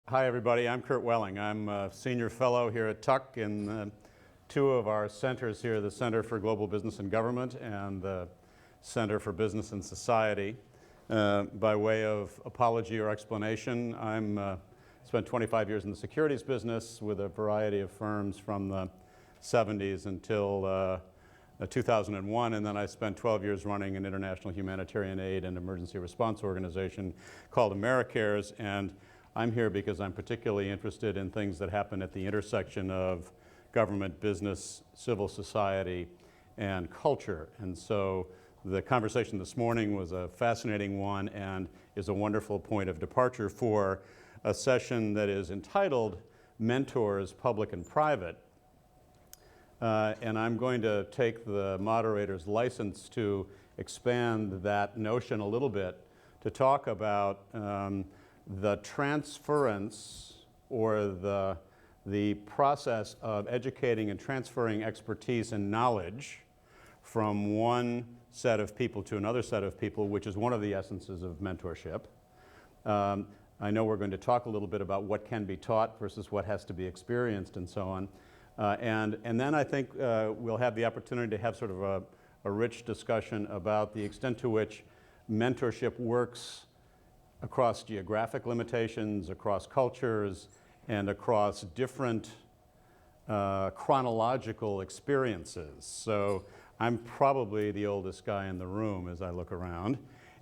Hi, everybody. I'm Kurt Welling. I'm a senior fellow here at Tuck in two of our centers here, the Center for Global Business and Government and the Center for Business and Society. By way of apology or explanation, I'm spent 25 years in the securities business with a variety of firms from the 70s until 2001, and then I spent 12 years running an international humanitarian aid and emergency response organization called AmeriCares, and I'm here because I'm particularly interested in things that happen at the intersection of government, business, civil society, and culture. And so the conversation this morning was a fascinating one and is a wonderful point of departure for a session that is entitled Mentors, Public and Private. And I'm going to take the moderator's license to expand that notion a little bit to talk about the transference or the process of educating and transferring expertise and knowledge from one set of people to another set of people, which is one of the essences of mentorship. I know we're going to talk a little bit about what can be taught versus what has to be experienced and so on. And then I think we'll have the opportunity to have sort of a rich discussion about the extent to which mentorship works across geographic limitations, across cultures, and across different chronological experiences. So I'm probably the oldest guy in the room as I look around,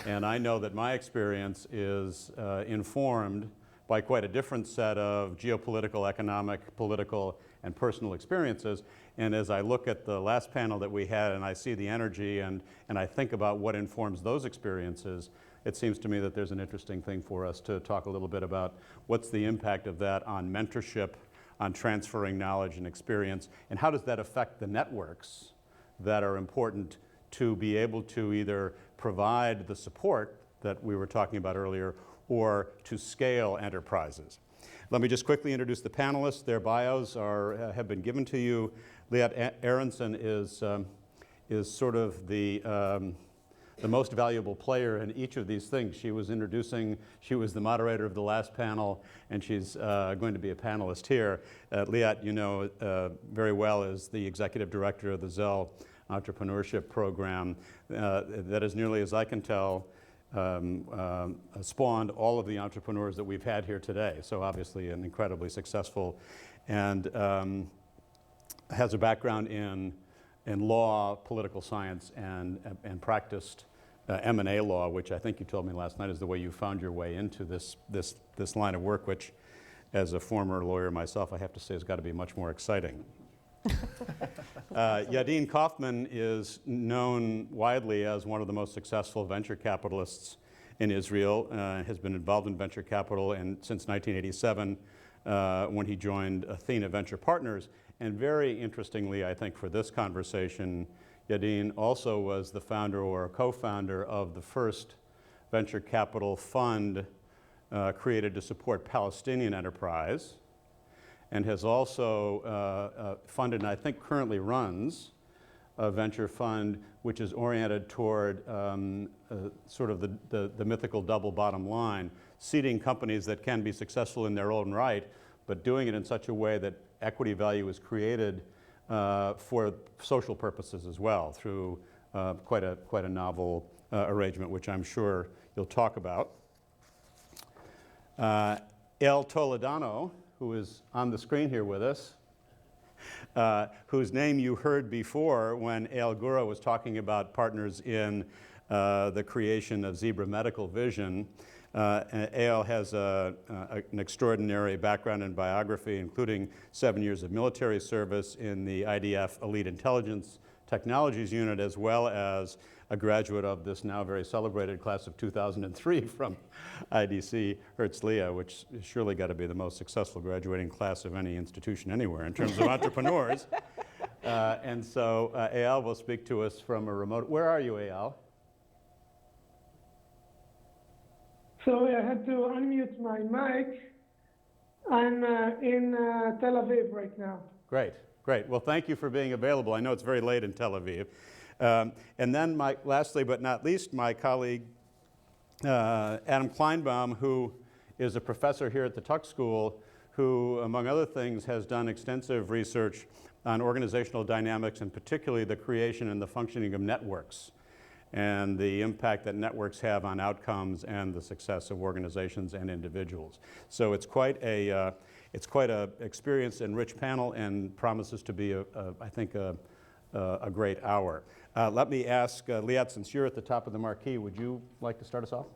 and I know that my experience is informed by quite a different set of geopolitical, economic, political, and personal experiences. And as I look at the last panel that we had and I see the energy and I think about what informs those experiences, it seems to me that there's an interesting thing for us to talk a little bit about what's the impact of that on mentorship, on transferring knowledge and experience, and how does that affect the networks that are important to be able to either provide the support that we were talking about earlier or to scale enterprises. Let me just quickly introduce the panelists. Their bios have been given to you. Liat Aronson is sort of the most valuable player in each of these things. She was the moderator of the last panel, and she's going to be a panelist here. Liat, you know very well, is the executive director of the Zell Entrepreneurship Program that, as nearly as I can tell, spawned all of the entrepreneurs that we've had here today. So obviously an incredibly successful, and has a background in law, political science, and practiced M&A law, which I think you told me last night is the way you found your way into this line of work, which, as a former lawyer myself, I have to say has got to be much more exciting. Yadin Kaufman is known widely as one of the most successful venture capitalists in Israel, has been involved in venture capital since 1987 when he joined Athena Venture Partners. And very interestingly, I think for this conversation, Yadin also was the founder or co-founder of the first venture capital fund created to support Palestinian enterprise, and has also funded, and I think currently runs, a venture fund which is oriented toward sort of the mythical double bottom line, seeding companies that can be successful in their own right, but doing it in such a way that equity value is created for social purposes as well through quite a novel arrangement, which I'm sure you'll talk about. El Toledano, who is on the screen here with us, whose name you heard before when Eyal Gura was talking about partners in the creation of Zebra Medical Vision. Eyal has an extraordinary background and biography, including 7 years of military service in the IDF Elite Intelligence Technologies Unit, as well as a graduate of this now very celebrated class of 2003 from IDC Herzliya, which has surely got to be the most successful graduating class of any institution anywhere in terms of entrepreneurs. And so Eyal will speak to us from a remote. Where are you, Eyal? Sorry, I had to unmute my mic. I'm in Tel Aviv right now. Great, great. Well, thank you for being available. I know it's very late in Tel Aviv. And then lastly but not least, my colleague Adam Kleinbaum, who is a professor here at the Tuck School who, among other things, has done extensive research on organizational dynamics and particularly the creation and the functioning of networks and the impact that networks have on outcomes and the success of organizations and individuals. So it's quite a experienced and rich panel and promises to be, I think, a great hour. Let me ask Liat, since you're at the top of the marquee, would you like to start us off?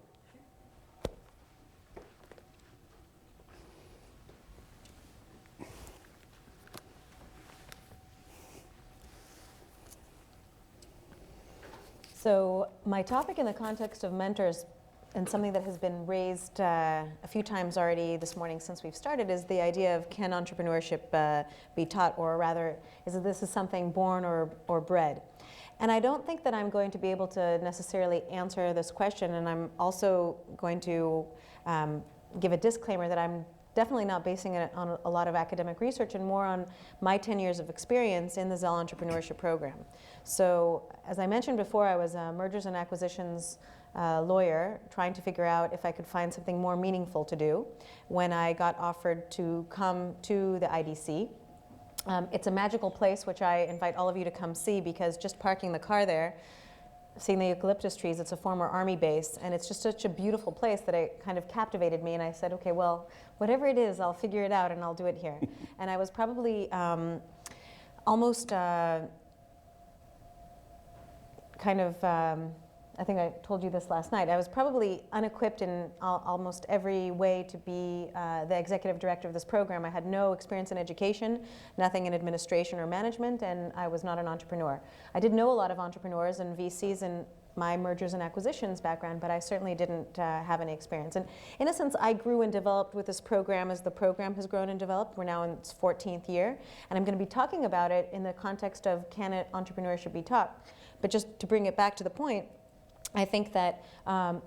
So my topic in the context of mentors, and something that has been raised a few times already this morning since we've started, is the idea of can entrepreneurship be taught, or rather, this is something born or bred? And I don't think that I'm going to be able to necessarily answer this question, and I'm also going to give a disclaimer that I'm definitely not basing it on a lot of academic research and more on my 10 years of experience in the Zell Entrepreneurship Program. So as I mentioned before, I was a mergers and acquisitions lawyer trying to figure out if I could find something more meaningful to do when I got offered to come to the IDC. It's a magical place which I invite all of you to come see, because just parking the car there, seeing the eucalyptus trees, it's a former army base, and it's just such a beautiful place that it kind of captivated me, and I said, okay, well, whatever it is, I'll figure it out and I'll do it here. And I was probably almost I think I told you this last night, I was probably unequipped in almost every way to be the executive director of this program. I had no experience in education, nothing in administration or management, and I was not an entrepreneur. I did know a lot of entrepreneurs and VCs in my mergers and acquisitions background, but I certainly didn't have any experience. And in a sense, I grew and developed with this program as the program has grown and developed. We're now in its 14th year, and I'm going to be talking about it in the context of can entrepreneurship be taught? But just to bring it back to the point, I think that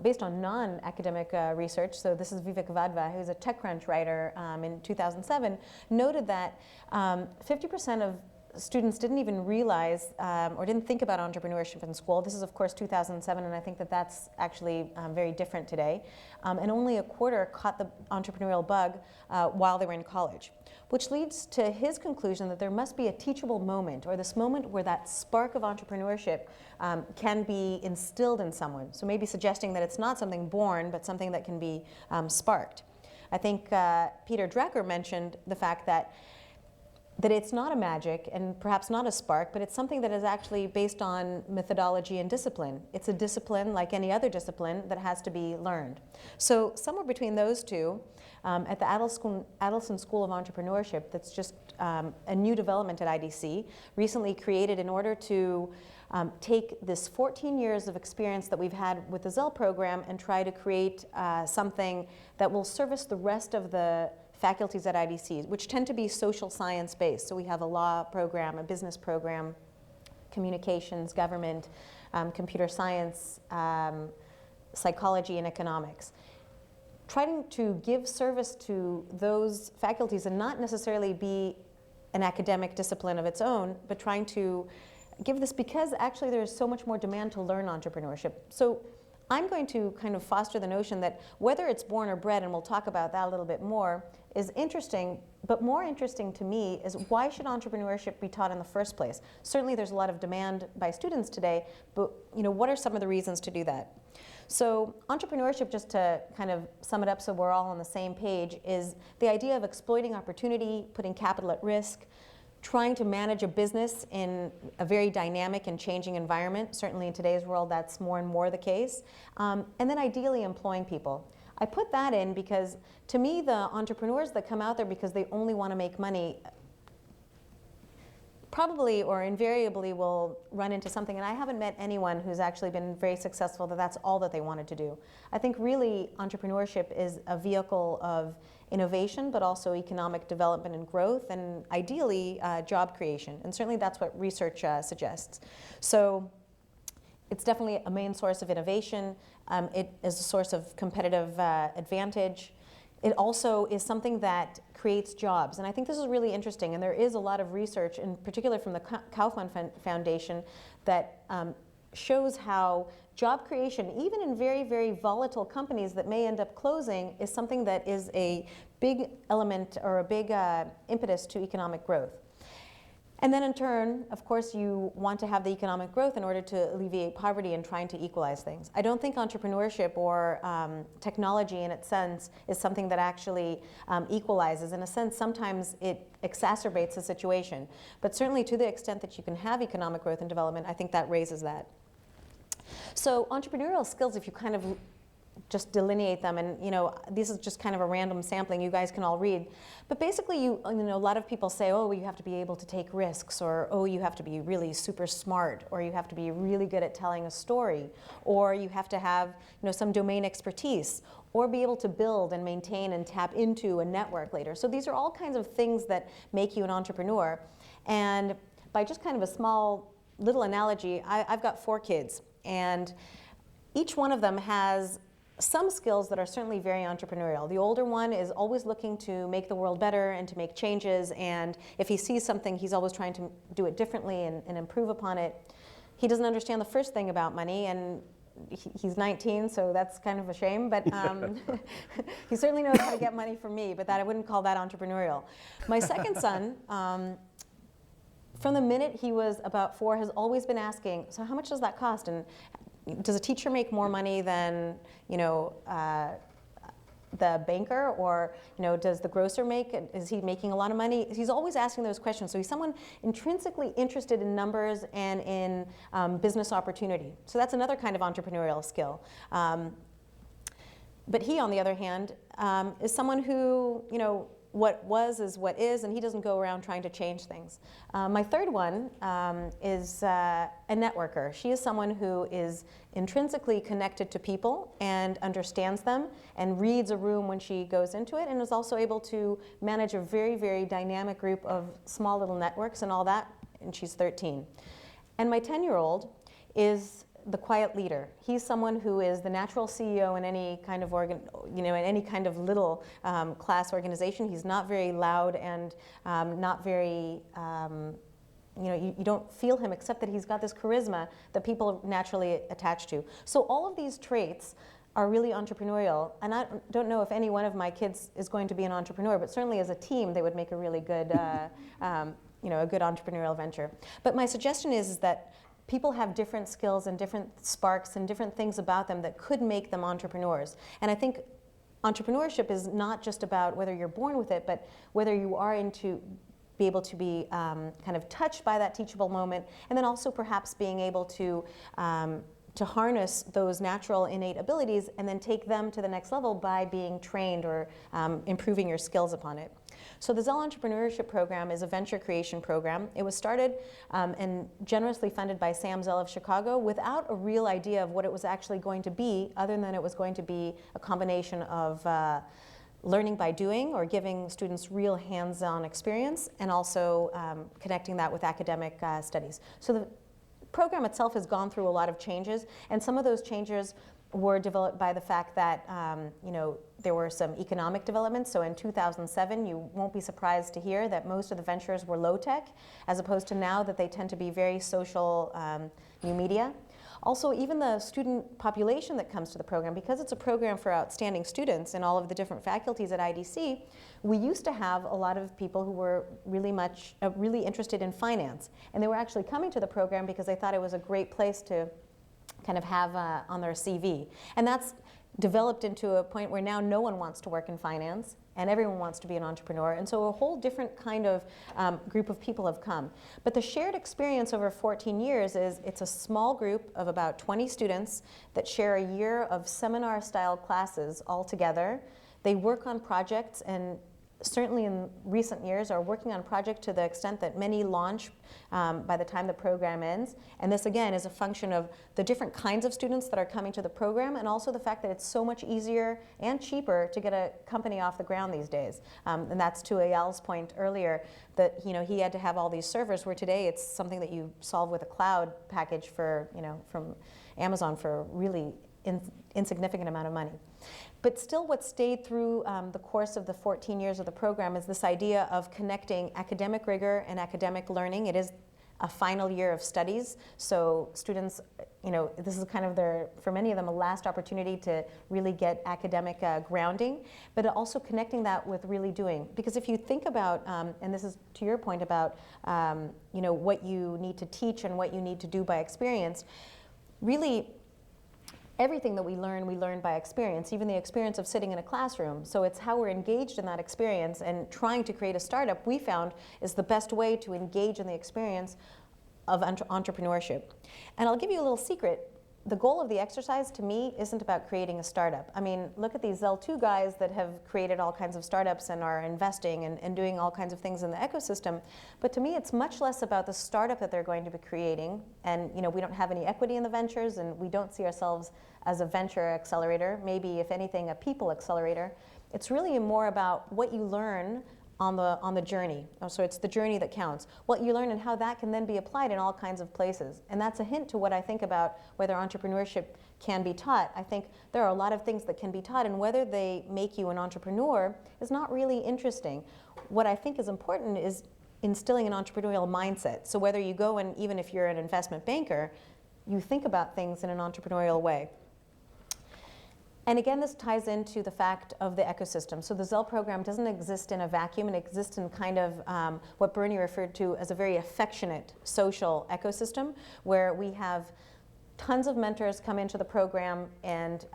based on non-academic research, so this is Vivek Vadva, who's a TechCrunch writer in 2007, noted that 50% of students didn't even realize or didn't think about entrepreneurship in school. This is, of course, 2007, and I think that that's actually very different today. And only a quarter caught the entrepreneurial bug while they were in college, which leads to his conclusion that there must be a teachable moment, or this moment where that spark of entrepreneurship can be instilled in someone. So maybe suggesting that it's not something born, but something that can be sparked. I think Peter Drucker mentioned the fact that it's not a magic and perhaps not a spark, but it's something that is actually based on methodology and discipline. It's a discipline like any other discipline that has to be learned. So somewhere between those two, at the Adelson School of Entrepreneurship, that's just a new development at IDC, recently created in order to take this 14 years of experience that we've had with the Zell program and try to create something that will service the rest of the faculties at IDC, which tend to be social science based. So we have a law program, a business program, communications, government, computer science, psychology, and economics. Trying to give service to those faculties and not necessarily be an academic discipline of its own, but trying to give this because actually there's so much more demand to learn entrepreneurship. So I'm going to kind of foster the notion that whether it's born or bred, and we'll talk about that a little bit more, is interesting, but more interesting to me is why should entrepreneurship be taught in the first place? Certainly there's a lot of demand by students today, but what are some of the reasons to do that? So entrepreneurship, just to kind of sum it up so we're all on the same page, is the idea of exploiting opportunity, putting capital at risk, trying to manage a business in a very dynamic and changing environment. Certainly in today's world, that's more and more the case. And then ideally employing people. I put that in because to me, the entrepreneurs that come out there because they only want to make money probably or invariably will run into something, and I haven't met anyone who's actually been very successful that that's all that they wanted to do. I think really entrepreneurship is a vehicle of innovation, but also economic development and growth, and ideally job creation, and certainly that's what research suggests. So it's definitely a main source of innovation. It is a source of competitive advantage. It also is something that creates jobs. And I think this is really interesting. And there is a lot of research, in particular from the Kaufman Foundation, that shows how job creation, even in very, very volatile companies that may end up closing, is something that is a big element or a big impetus to economic growth. And then in turn, of course, you want to have the economic growth in order to alleviate poverty and trying to equalize things. I don't think entrepreneurship or technology in its sense is something that actually equalizes. In a sense, sometimes it exacerbates the situation. But certainly to the extent that you can have economic growth and development, I think that raises that. So entrepreneurial skills, if you kind of just delineate them, and this is just kind of a random sampling you guys can all read, but basically a lot of people say, oh, you have to be able to take risks, or oh, you have to be really super smart, or you have to be really good at telling a story, or you have to have some domain expertise, or be able to build and maintain and tap into a network later. So these are all kinds of things that make you an entrepreneur. And by just kind of a small little analogy, I've got 4 kids, and each one of them has some skills that are certainly very entrepreneurial. The older one is always looking to make the world better and to make changes, and if he sees something, he's always trying to do it differently and improve upon it. He doesn't understand the first thing about money, and he's 19, so that's kind of a shame, but he certainly knows how to get money from me, but I wouldn't call that entrepreneurial. My second son, from the minute he was about 4, has always been asking, so how much does that cost? And does a teacher make more money than the banker, or does the grocer make? Is he making a lot of money? He's always asking those questions. So he's someone intrinsically interested in numbers and in business opportunity. So that's another kind of entrepreneurial skill. But he, on the other hand, is someone who what was is what is, and he doesn't go around trying to change things. My third one is a networker. She is someone who is intrinsically connected to people and understands them and reads a room when she goes into it, and is also able to manage a very, very dynamic group of small little networks and all that, and she's 13. And my 10-year-old is the quiet leader. He's someone who is the natural CEO in any kind of in any kind of little class organization. He's not very loud and not very, you don't feel him, except that he's got this charisma that people naturally attach to. So all of these traits are really entrepreneurial, and I don't know if any one of my kids is going to be an entrepreneur, but certainly as a team they would make a really good, a good entrepreneurial venture. But my suggestion is that people have different skills and different sparks and different things about them that could make them entrepreneurs. And I think entrepreneurship is not just about whether you're born with it, but whether you are be able to be kind of touched by that teachable moment, and then also perhaps being able to harness those natural innate abilities and then take them to the next level by being trained or improving your skills upon it. So the Zell Entrepreneurship Program is a venture creation program. It was started and generously funded by Sam Zell of Chicago without a real idea of what it was actually going to be, other than it was going to be a combination of learning by doing, or giving students real hands-on experience, and also connecting that with academic studies. So the program itself has gone through a lot of changes, and some of those changes were developed by the fact that there were some economic developments. So in 2007, you won't be surprised to hear that most of the ventures were low-tech, as opposed to now that they tend to be very social new media. Also, even the student population that comes to the program, because it's a program for outstanding students in all of the different faculties at IDC, we used to have a lot of people who were really interested in finance. And they were actually coming to the program because they thought it was a great place to kind of have on their CV. And that's developed into a point where now no one wants to work in finance and everyone wants to be an entrepreneur. And so a whole different kind of group of people have come. But the shared experience over 14 years is it's a small group of about 20 students that share a year of seminar-style classes all together. They work on projects, and certainly in recent years are working on projects to the extent that many launch by the time the program ends. And this again is a function of the different kinds of students that are coming to the program, and also the fact that it's so much easier and cheaper to get a company off the ground these days. And that's to Eyal's point earlier, that he had to have all these servers, where today it's something that you solve with a cloud package for from Amazon for a really insignificant amount of money. But still, what stayed through the course of the 14 years of the program is this idea of connecting academic rigor and academic learning. It is a final year of studies. So students, this is kind of for many of them, a last opportunity to really get academic grounding, but also connecting that with really doing. Because if you think about, and this is to your point about, what you need to teach and what you need to do by experience, really, everything that we learn by experience, even the experience of sitting in a classroom. So it's how we're engaged in that experience, and trying to create a startup, we found, is the best way to engage in the experience of entrepreneurship. And I'll give you a little secret. The goal of the exercise, to me, isn't about creating a startup. I mean, look at these Zell2 guys that have created all kinds of startups and are investing and doing all kinds of things in the ecosystem. But to me, it's much less about the startup that they're going to be creating. And we don't have any equity in the ventures, and we don't see ourselves as a venture accelerator, maybe, if anything, a people accelerator. It's really more about what you learn on the journey. So it's the journey that counts. What you learn and how that can then be applied in all kinds of places. And that's a hint to what I think about whether entrepreneurship can be taught. I think there are a lot of things that can be taught, and whether they make you an entrepreneur is not really interesting. What I think is important is instilling an entrepreneurial mindset. So whether you go and, even if you're an investment banker, you think about things in an entrepreneurial way. And again, this ties into the fact of the ecosystem. So the Zell program doesn't exist in a vacuum. It exists in kind of what Bernie referred to as a very affectionate social ecosystem, where we have tons of mentors come into the program and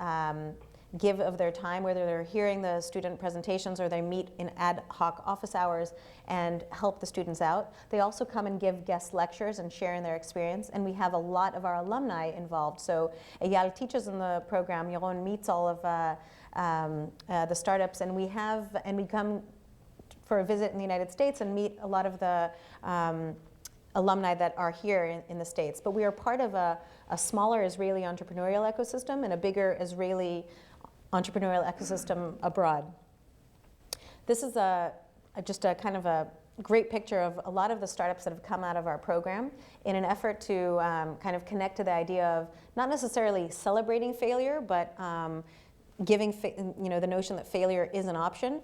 give of their time, whether they're hearing the student presentations or they meet in ad hoc office hours and help the students out. They also come and give guest lectures and share in their experience, and we have a lot of our alumni involved. So Eyal teaches in the program, Yaron meets all of the startups, and we come for a visit in the United States and meet a lot of the alumni that are here in the States. But we are part of a smaller Israeli entrepreneurial ecosystem and a bigger Israeli entrepreneurial ecosystem abroad. This is just a kind of a great picture of a lot of the startups that have come out of our program in an effort to kind of connect to the idea of not necessarily celebrating failure, but giving the notion that failure is an option.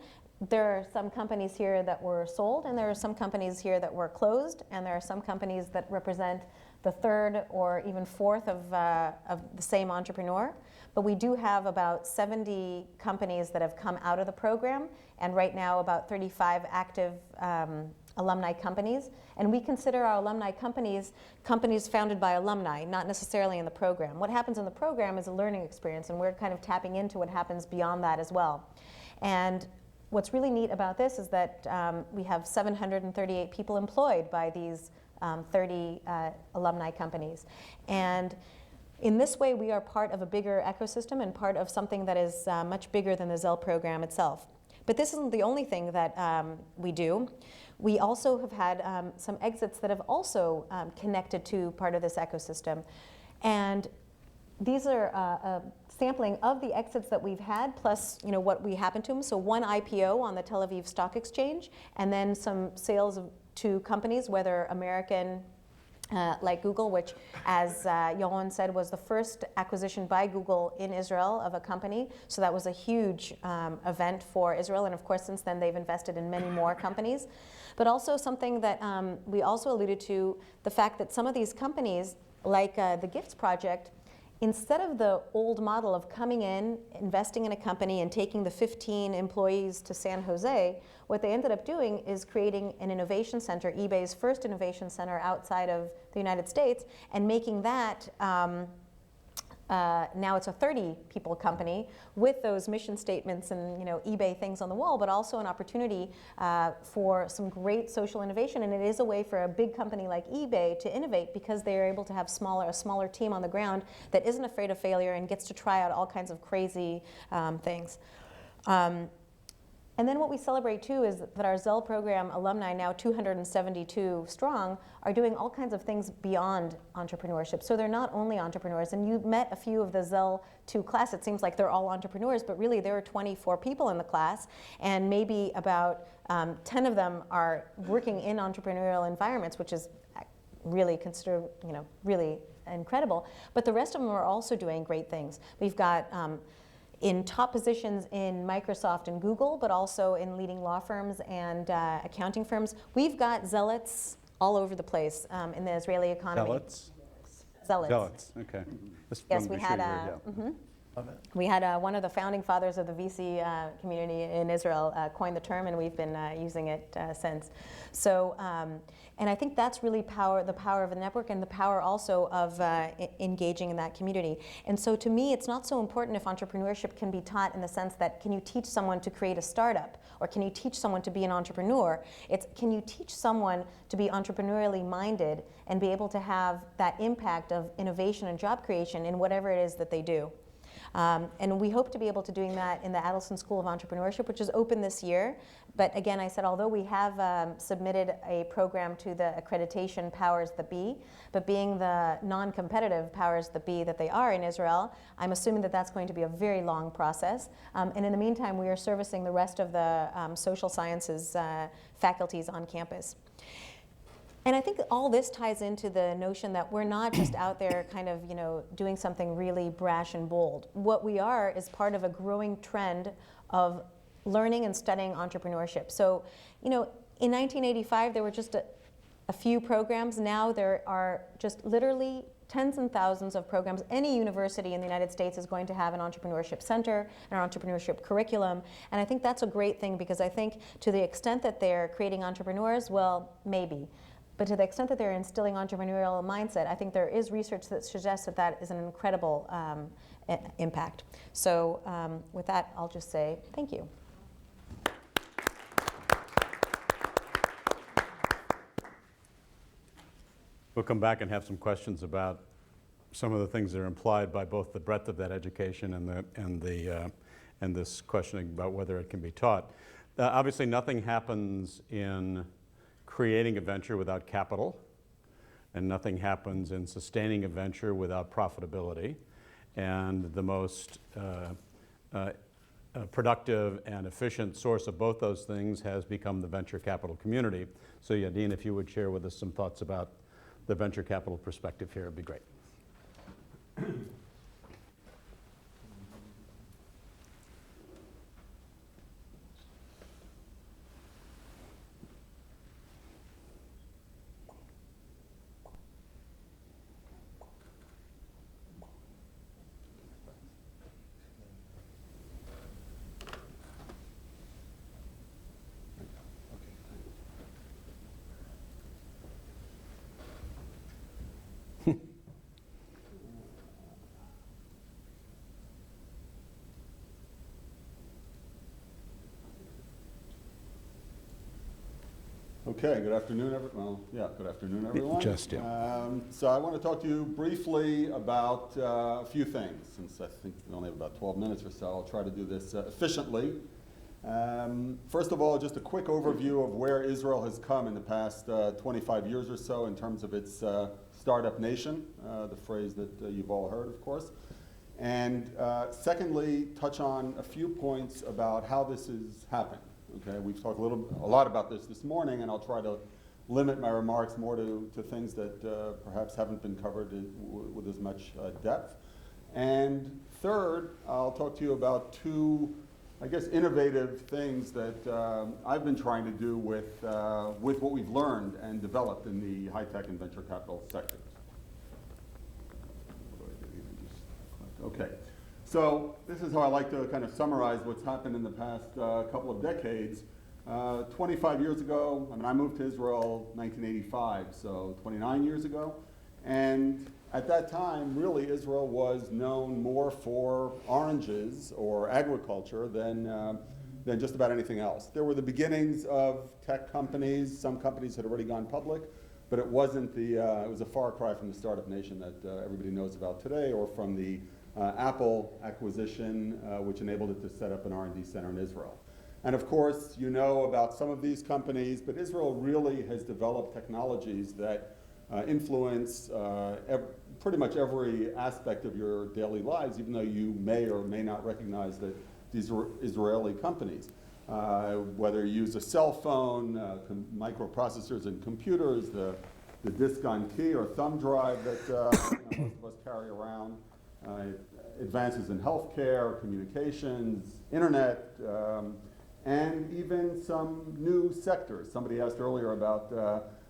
There are some companies here that were sold, and there are some companies here that were closed, and there are some companies that represent the third or even fourth of the same entrepreneur. But we do have about 70 companies that have come out of the program, and right now about 35 active alumni companies. And we consider our alumni companies founded by alumni, not necessarily in the program. What happens in the program is a learning experience, and we're kind of tapping into what happens beyond that as well. And what's really neat about this is that we have 738 people employed by these 30 alumni companies. And in this way, we are part of a bigger ecosystem and part of something that is much bigger than the Zell program itself. But this isn't the only thing that we do. We also have had some exits that have also connected to part of this ecosystem. And these are a sampling of the exits that we've had, plus what we happened to them. So one IPO on the Tel Aviv Stock Exchange, and then some sales to companies, whether American, like Google, which, as Yaron said, was the first acquisition by Google in Israel of a company. So that was a huge event for Israel. And of course, since then, they've invested in many more companies. But also something that we also alluded to, the fact that some of these companies, like the Gifts Project, instead of the old model of coming in, investing in a company, and taking the 15 employees to San Jose, what they ended up doing is creating an innovation center, eBay's first innovation center outside of the United States, and making that, now it's a 30-people company with those mission statements and eBay things on the wall, but also an opportunity for some great social innovation. And it is a way for a big company like eBay to innovate, because they are able to have a smaller team on the ground that isn't afraid of failure and gets to try out all kinds of crazy things. And then what we celebrate too is that our Zell program alumni, now 272 strong, are doing all kinds of things beyond entrepreneurship. So they're not only entrepreneurs, and you met a few of the Zell 2 class. It seems like they're all entrepreneurs, but really there are 24 people in the class, and maybe about 10 of them are working in entrepreneurial environments, which is really considered, really incredible. But the rest of them are also doing great things. We've got in top positions in Microsoft and Google, but also in leading law firms and accounting firms. We've got zealots all over the place in the Israeli economy. Zealots? Zealots. Zealots, okay. Just Yes, wanted to we be had sure you're- yeah. we had one of the founding fathers of the VC community in Israel coin the term, and we've been using it since. So, and I think that's really the power of a network, and the power also of engaging in that community. And so to me, it's not so important if entrepreneurship can be taught in the sense that can you teach someone to create a startup, or can you teach someone to be an entrepreneur? It's can you teach someone to be entrepreneurially minded and be able to have that impact of innovation and job creation in whatever it is that they do. And we hope to be able to doing that in the Adelson School of Entrepreneurship, which is open this year. But again, I said, although we have submitted a program to the accreditation powers that be, but being the non-competitive powers that be that they are in Israel, I'm assuming that that's going to be a very long process. And in the meantime, we are servicing the rest of the social sciences faculties on campus. And I think all this ties into the notion that we're not just out there kind of, doing something really brash and bold. What we are is part of a growing trend of learning and studying entrepreneurship. So, in 1985, there were just a few programs. Now there are just literally tens and thousands of programs. Any university in the United States is going to have an entrepreneurship center, an entrepreneurship curriculum. And I think that's a great thing, because I think to the extent that they're creating entrepreneurs, well, maybe. But to the extent that they're instilling entrepreneurial mindset, I think there is research that suggests that that is an incredible impact. So with that, I'll just say thank you. We'll come back and have some questions about some of the things that are implied by both the breadth of that education and this questioning about whether it can be taught. Obviously, nothing happens in creating a venture without capital, and nothing happens in sustaining a venture without profitability. And the most productive and efficient source of both those things has become the venture capital community. So Yadin, if you would share with us some thoughts about the venture capital perspective here, it'd be great. Okay, good afternoon, good afternoon, everyone. So I want to talk to you briefly about a few things. Since I think we only have about 12 minutes or so, I'll try to do this efficiently. First of all, just a quick overview of where Israel has come in the past 25 years or so in terms of its startup nation, the phrase that you've all heard, of course. And secondly, touch on a few points about how this has happened. Okay, we've talked a lot about this morning, and I'll try to limit my remarks more to things that perhaps haven't been covered with as much depth. And third, I'll talk to you about two, I guess, innovative things that I've been trying to do with what we've learned and developed in the high-tech and venture capital sectors. Okay. So this is how I like to kind of summarize what's happened in the past couple of decades. 25 years ago, I moved to Israel 1985, so 29 years ago. And at that time, really, Israel was known more for oranges or agriculture than just about anything else. There were the beginnings of tech companies. Some companies had already gone public, but it wasn't it was a far cry from the startup nation that everybody knows about today, or from the Apple acquisition, which enabled it to set up an R&D center in Israel. And of course, you know about some of these companies, but Israel really has developed technologies that influence pretty much every aspect of your daily lives, even though you may or may not recognize that these are Israeli companies. Whether you use a cell phone, microprocessors in computers, the disk-on-key or thumb drive that most of us carry around, advances in healthcare, communications, internet, and even some new sectors. Somebody asked earlier about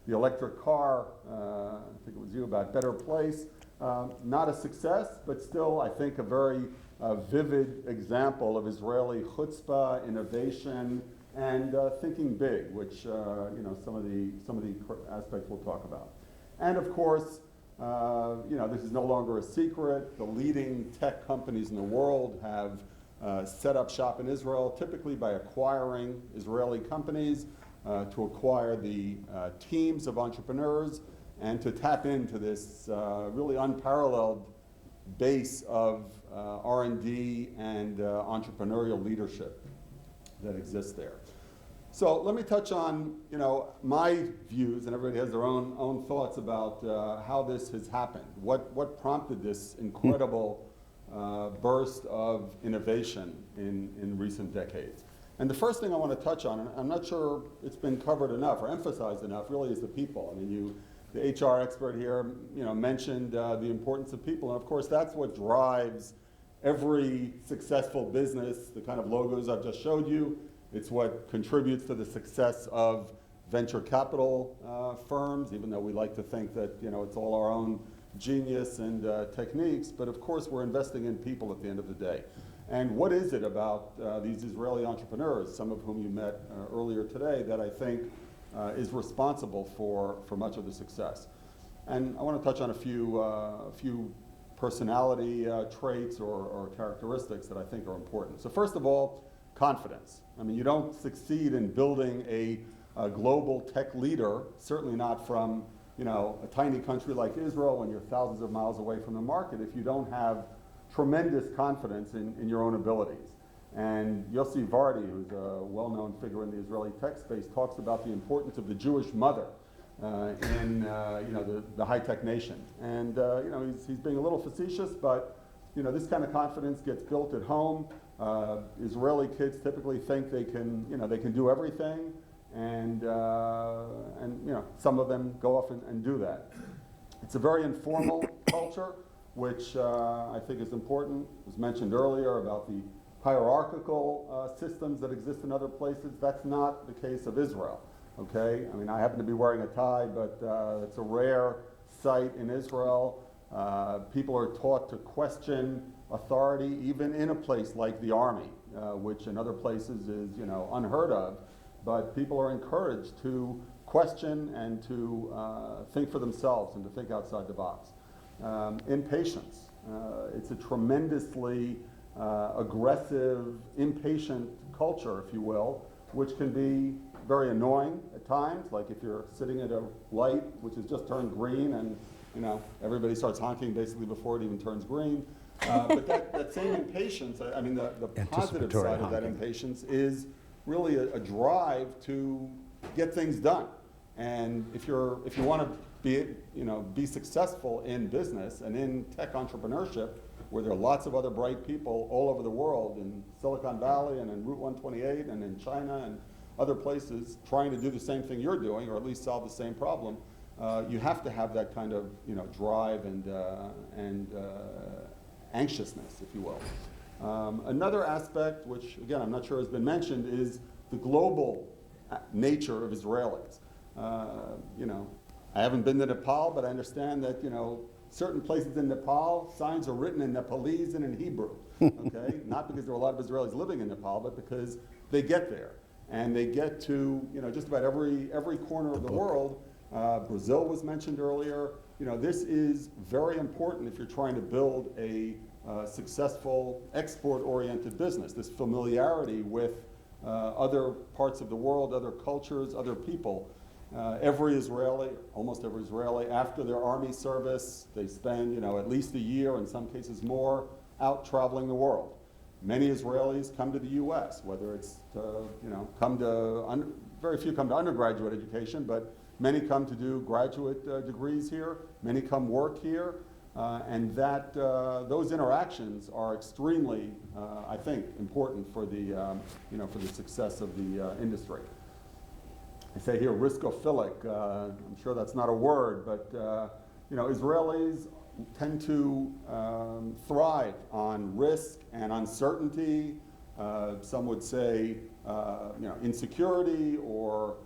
the electric car, I think it was you, about Better Place. Not a success, but still, I think, a very vivid example of Israeli chutzpah, innovation, and thinking big, which some of the aspects we'll talk about. And of course, this is no longer a secret. The leading tech companies in the world have set up shop in Israel, typically by acquiring Israeli companies to acquire the teams of entrepreneurs and to tap into this really unparalleled base of R&D and entrepreneurial leadership that exists there. So let me touch on, my views, and everybody has their own thoughts about how this has happened. What prompted this incredible burst of innovation in recent decades? And the first thing I want to touch on, and I'm not sure it's been covered enough or emphasized enough, really is the people. I mean, the HR expert here, mentioned the importance of people, and of course that's what drives every successful business. The kind of logos I've just showed you, it's what contributes to the success of venture capital firms, even though we like to think that it's all our own genius and techniques. But of course, we're investing in people at the end of the day. And what is it about these Israeli entrepreneurs, some of whom you met earlier today, that I think is responsible for much of the success? And I want to touch on a few personality traits or characteristics that I think are important. So first of all, confidence. I mean, you don't succeed in building a global tech leader, certainly not from a tiny country like Israel when you're thousands of miles away from the market, if you don't have tremendous confidence in your own abilities. And Yossi Vardi, who's a well-known figure in the Israeli tech space, talks about the importance of the Jewish mother in the high-tech nation. And he's being a little facetious, but this kind of confidence gets built at home. Israeli kids typically think they can do everything, and some of them go off and do that. It's a very informal culture, which I think is important. It was mentioned earlier about the hierarchical systems that exist in other places. That's not the case of Israel. Okay, I mean, I happen to be wearing a tie, but it's a rare sight in Israel. People are taught to question authority, even in a place like the army, which in other places is unheard of. But people are encouraged to question and to think for themselves and to think outside the box. Impatience. It's a tremendously aggressive, impatient culture, if you will, which can be very annoying at times, like if you're sitting at a light which has just turned green and everybody starts honking basically before it even turns green. But that same impatience, I mean, the positive side of that impatience is really a drive to get things done. And if you want to be successful in business and in tech entrepreneurship, where there are lots of other bright people all over the world, in Silicon Valley and in Route 128 and in China and other places, trying to do the same thing you're doing, or at least solve the same problem, you have to have that kind of drive and anxiousness, if you will. Another aspect, which again I'm not sure has been mentioned, is the global nature of Israelis. I haven't been to Nepal, but I understand that certain places in Nepal, signs are written in Nepalese and in Hebrew. Okay, not because there are a lot of Israelis living in Nepal, but because they get there and they get to just about every corner of the world. Brazil was mentioned earlier. This is very important if you're trying to build a successful export-oriented business. This familiarity with other parts of the world, other cultures, other people. Every Israeli, almost every Israeli, after their army service, they spend at least a year, in some cases more, out traveling the world. Many Israelis come to the U.S., whether it's very few come to undergraduate education, but many come to do graduate degrees here. Many come work here, and those interactions are extremely, I think, important for the success of the industry. I say here riskophilic. I'm sure that's not a word, but Israelis tend to thrive on risk and uncertainty. Some would say insecurity or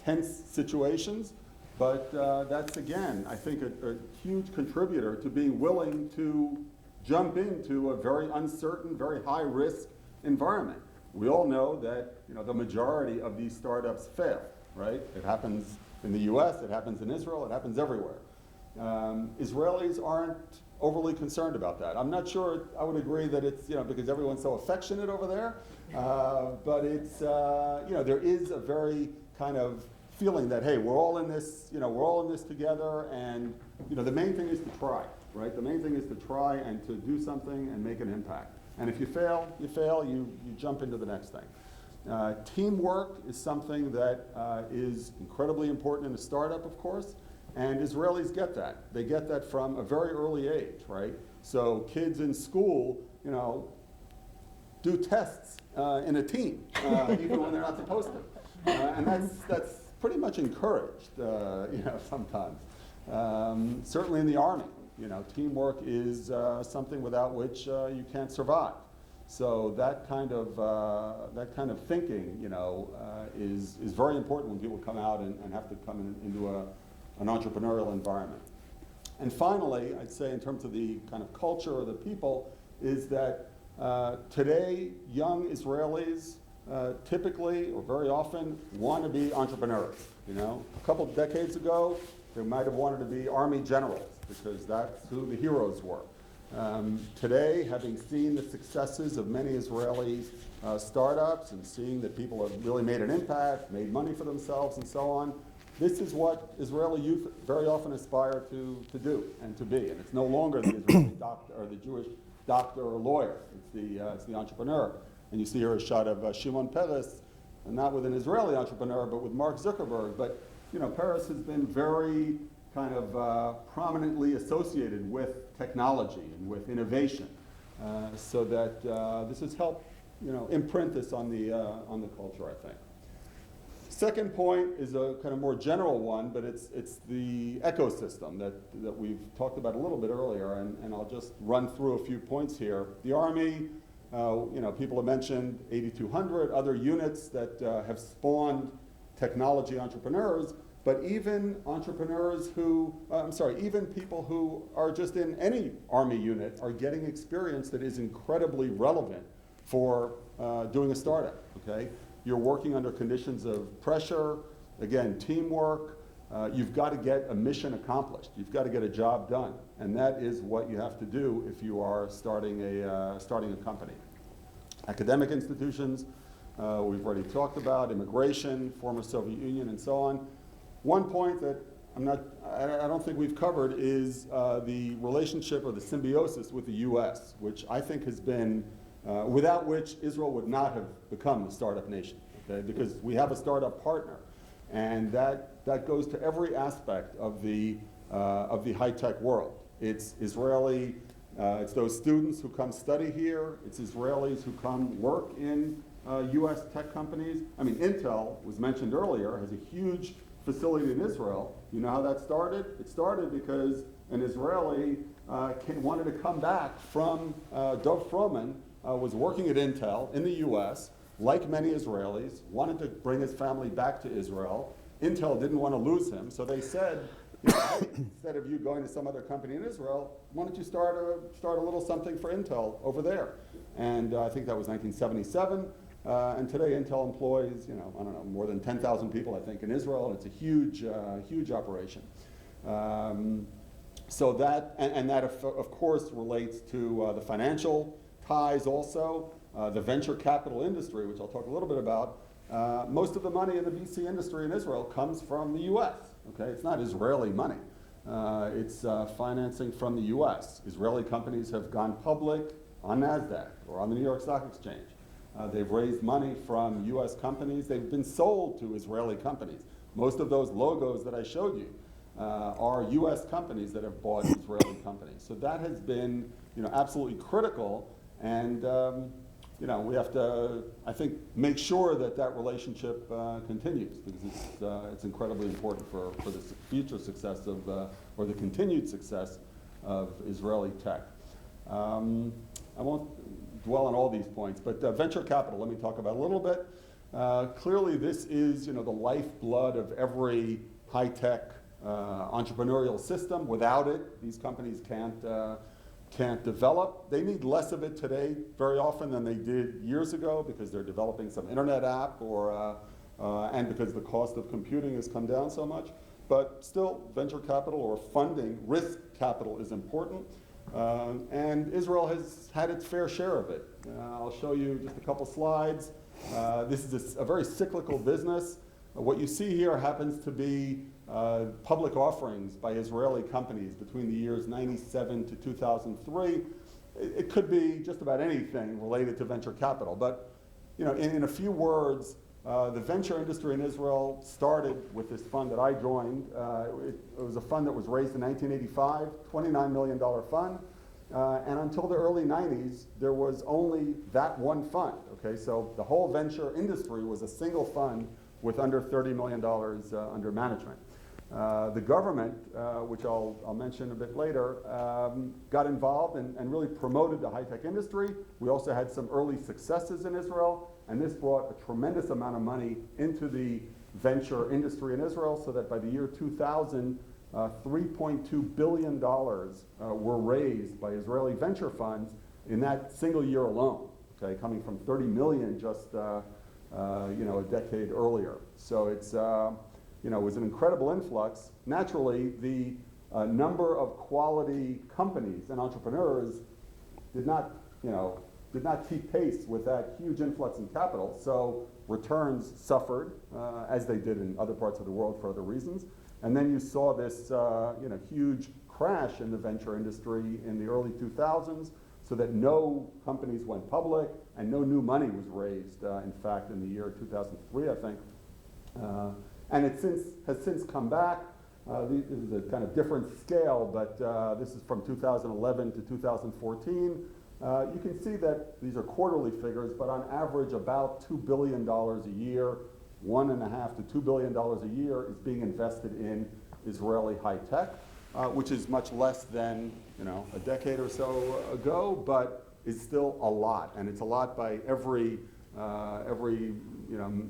tense situations, but that's, again, I think a huge contributor to being willing to jump into a very uncertain, very high-risk environment. We all know that the majority of these startups fail, right? It happens in the US, it happens in Israel, it happens everywhere. Israelis aren't overly concerned about that. I'm not sure I would agree that it's, because everyone's so affectionate over there, but it's, there is a very kind of feeling that, hey, we're all in this, we're all in this together, and, the main thing is to try, right? The main thing is to try and to do something and make an impact. And if you fail, you jump into the next thing. Teamwork is something that is incredibly important in a startup, of course. And Israelis get that. They get that from a very early age, right? So kids in school, do tests in a team, even when they're not supposed to. And that's pretty much encouraged, sometimes. Certainly in the Army, teamwork is something without which you can't survive. So that kind of thinking, is very important when people come out and have to come into an entrepreneurial environment. And finally, I'd say in terms of the kind of culture or the people, is that today young Israelis typically or very often want to be entrepreneurs. A couple of decades ago, they might have wanted to be army generals because that's who the heroes were. Today, having seen the successes of many Israeli startups and seeing that people have really made an impact, made money for themselves and so on, this is what Israeli youth very often aspire to do and to be. And it's no longer the Israeli doctor or the Jewish doctor or lawyer. It's the entrepreneur. And you see here a shot of Shimon Peres, not with an Israeli entrepreneur, but with Mark Zuckerberg. But Peres has been very kind of prominently associated with technology and with innovation, so that this has helped imprint this on the culture, I think. Second point is a kind of more general one, but it's the ecosystem that we've talked about a little bit earlier, and I'll just run through a few points here. The Army, people have mentioned 8,200 other units that have spawned technology entrepreneurs, but even entrepreneurs even people who are just in any Army unit are getting experience that is incredibly relevant for doing a startup, okay? You're working under conditions of pressure, again, teamwork. You've got to get a mission accomplished. You've got to get a job done. And that is what you have to do if you are starting a company. Academic institutions, we've already talked about, immigration, former Soviet Union, and so on. One point that I don't think we've covered is the relationship or the symbiosis with the US, which I think has been without which Israel would not have become a startup nation, okay? Because we have a startup partner, and that goes to every aspect of the high-tech world. It's Israeli, it's those students who come study here, it's Israelis who come work in US tech companies. I mean, Intel was mentioned earlier, has a huge facility in Israel. You know how that started? It started because an Israeli wanted to come back from Dov Froman, was working at Intel in the US, like many Israelis, wanted to bring his family back to Israel. Intel didn't want to lose him, so they said, hey, instead of you going to some other company in Israel, why don't you start a little something for Intel over there? And I think that was 1977. And today Intel employs, more than 10,000 people, I think, in Israel, and it's a huge operation. So that, and that of course relates to the financial ties also, the venture capital industry, which I'll talk a little bit about. Most of the money in the VC industry in Israel comes from the US, okay? It's not Israeli money. It's financing from the US. Israeli companies have gone public on NASDAQ or on the New York Stock Exchange. They've raised money from US companies. They've been sold to Israeli companies. Most of those logos that I showed you are US companies that have bought Israeli companies. So that has been absolutely critical, and we have to, I think, make sure that relationship continues, because it's incredibly important for the future success of, or the continued success of Israeli tech. I won't dwell on all these points, but venture capital, let me talk about a little bit. Clearly, this is the lifeblood of every high-tech entrepreneurial system. Without it, these companies can't develop. They need less of it today very often than they did years ago because they're developing some internet app and because the cost of computing has come down so much. But still, venture capital or funding, risk capital is important. And Israel has had its fair share of it. I'll show you just a couple slides. This is a very cyclical business. What you see here happens to be public offerings by Israeli companies between the years 97 to 2003. It could be just about anything related to venture capital. But in a few words, the venture industry in Israel started with this fund that I joined. It was a fund that was raised in 1985, $29 million fund. And until the early 90s, there was only that one fund. Okay, so the whole venture industry was a single fund with under $30 million under management. The government, which I'll mention a bit later, got involved and really promoted the high-tech industry. We also had some early successes in Israel, and this brought a tremendous amount of money into the venture industry in Israel, so that by the year 2000, $3.2 billion were raised by Israeli venture funds in that single year alone, okay, coming from 30 million just a decade earlier. So it's it was an incredible influx. Naturally, the number of quality companies and entrepreneurs did not keep pace with that huge influx in capital. So returns suffered, as they did in other parts of the world for other reasons. And then you saw this huge crash in the venture industry in the early 2000s, so that no companies went public and no new money was raised, in fact, in the year 2003, I think. And it has since come back. This is a kind of different scale, but this is from 2011 to 2014. You can see that these are quarterly figures, but on average about $2 billion a year, $1.5 to $2 billion a year is being invested in Israeli high tech, which is much less than a decade or so ago, but is still a lot, and it's a lot by every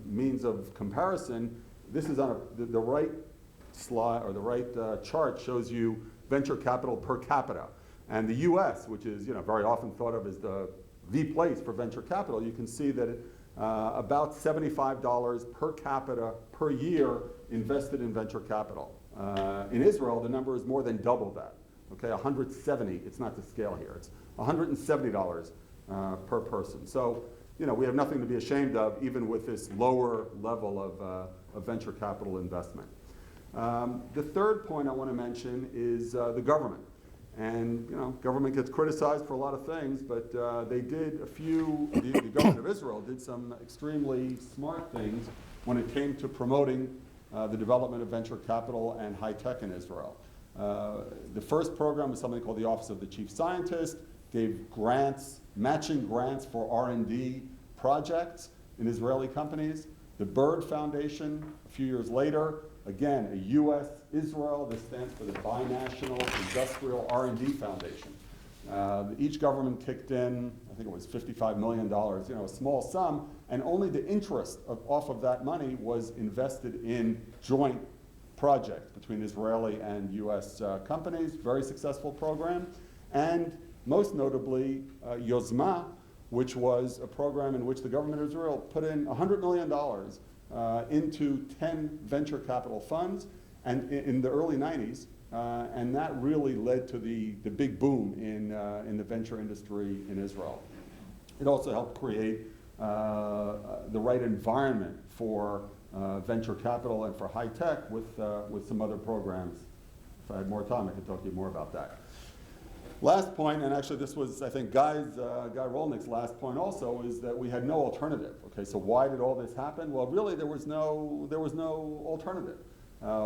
means of comparison. This is on the right slide, or the right chart shows you venture capital per capita. And the US, which is very often thought of as the place for venture capital, you can see that about $75 per capita per year invested in venture capital. In Israel, the number is more than double that. Okay, 170, it's not to scale here, it's $170 per person. So, we have nothing to be ashamed of, even with this lower level of venture capital investment. The third point I want to mention is the government. And government gets criticized for a lot of things, but the government of Israel did some extremely smart things when it came to promoting the development of venture capital and high tech in Israel. The first program was something called the Office of the Chief Scientist, gave grants, matching grants for R&D projects in Israeli companies. The Bird Foundation, a few years later, again, a US-Israel, this stands for the Binational Industrial R&D Foundation. Each government kicked in, I think it was $55 million, a small sum, and only the interest off of that money was invested in joint projects between Israeli and US companies. Very successful program. And most notably, Yozma, which was a program in which the government of Israel put in $100 million into 10 venture capital funds and in the early 90s, and that really led to the big boom in the venture industry in Israel. It also helped create the right environment for venture capital and for high tech with some other programs. If I had more time, I could talk to you more about that. Last point, and actually this was, I think, Guy Rolnik's last point also, is that we had no alternative. Okay, so why did all this happen? Well, really there was no alternative.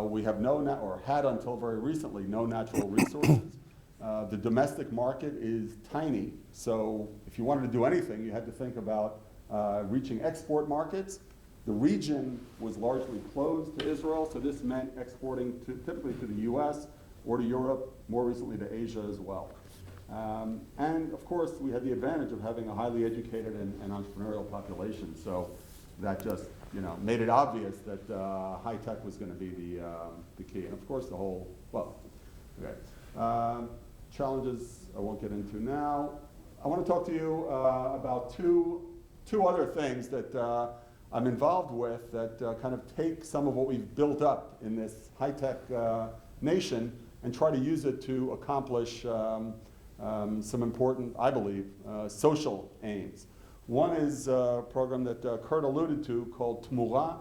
We have or had until very recently, no natural resources. The domestic market is tiny, so if you wanted to do anything, you had to think about reaching export markets. The region was largely closed to Israel, so this meant exporting typically to the US or to Europe, more recently to Asia as well. And of course, we had the advantage of having a highly educated and entrepreneurial population. So that just made it obvious that high tech was going to be the key, and of course the whole challenges I won't get into now. I want to talk to you about two other things that I'm involved with that kind of take some of what we've built up in this high tech nation and try to use it to accomplish some important, I believe, social aims. One is a program that Kurt alluded to called Tmura.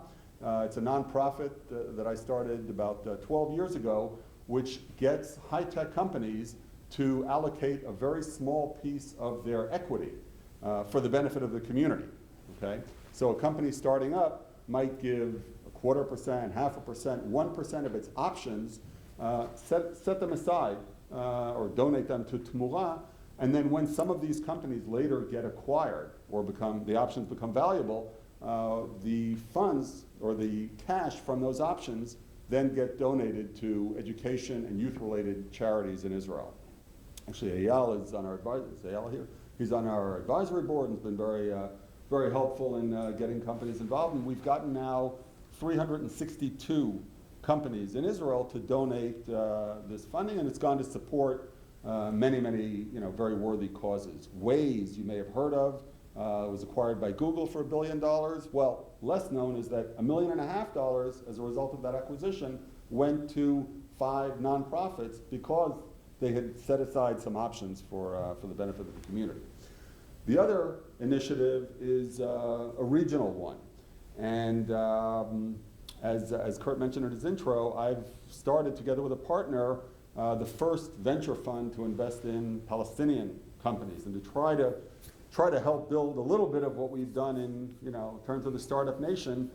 It's a nonprofit that I started about 12 years ago, which gets high-tech companies to allocate a very small piece of their equity for the benefit of the community. Okay? So a company starting up might give 0.25%, 0.5%, 1% of its options, set them aside or donate them to Tmura, and then when some of these companies later get acquired or the options become valuable, the funds or the cash from those options then get donated to education and youth-related charities in Israel. Actually, Eyal is on our advisory. Is Eyal here? He's on our advisory board and has been very helpful in getting companies involved. And we've gotten now 362 companies in Israel to donate this funding, and it's gone to support many very worthy causes. Waze, you may have heard of, was acquired by Google for $1 billion. Well, less known is that $1.5 million as a result of that acquisition went to 5 nonprofits because they had set aside some options for the benefit of the community. The other initiative is a regional one, and as Kurt mentioned in his intro, I've started together with a partner the first venture fund to invest in Palestinian companies and to try to help build a little bit of what we've done in terms of the startup nation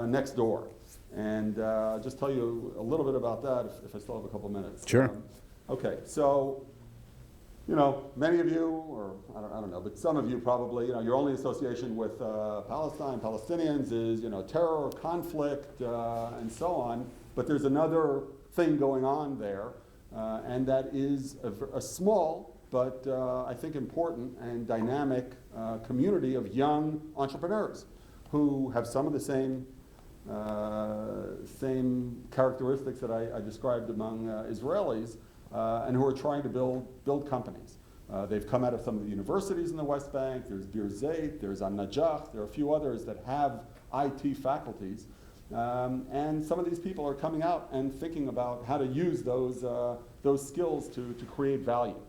next door. And just tell you a little bit about that if I still have a couple minutes. Sure. Okay, so many of you, or I don't know, but some of you probably, your only association with Palestine, Palestinians is terror, conflict, and so on. But there's another thing going on there, and that is a small but I think important and dynamic community of young entrepreneurs who have some of the same characteristics that I described among Israelis, and who are trying to build companies. They've come out of some of the universities in the West Bank. There's Bir Zayt, there's An-Najah, there are a few others that have IT faculties. And some of these people are coming out and thinking about how to use those skills to create value.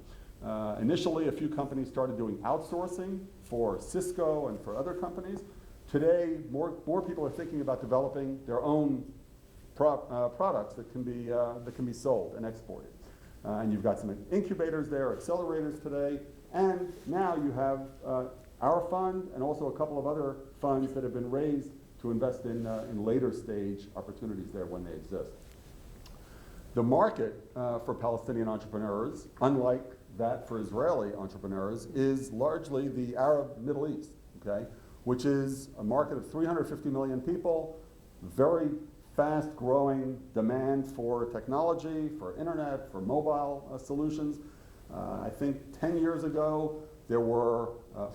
Initially, a few companies started doing outsourcing for Cisco and for other companies. Today, more people are thinking about developing their own products that can be sold and exported. And you've got some incubators there, accelerators today, and now you have our fund and also a couple of other funds that have been raised to invest in later stage opportunities there when they exist. The market for Palestinian entrepreneurs, unlike that for Israeli entrepreneurs, is largely the Arab Middle East, okay, which is a market of 350 million people, very fast-growing demand for technology, for internet, for mobile solutions. I think 10 years ago, there were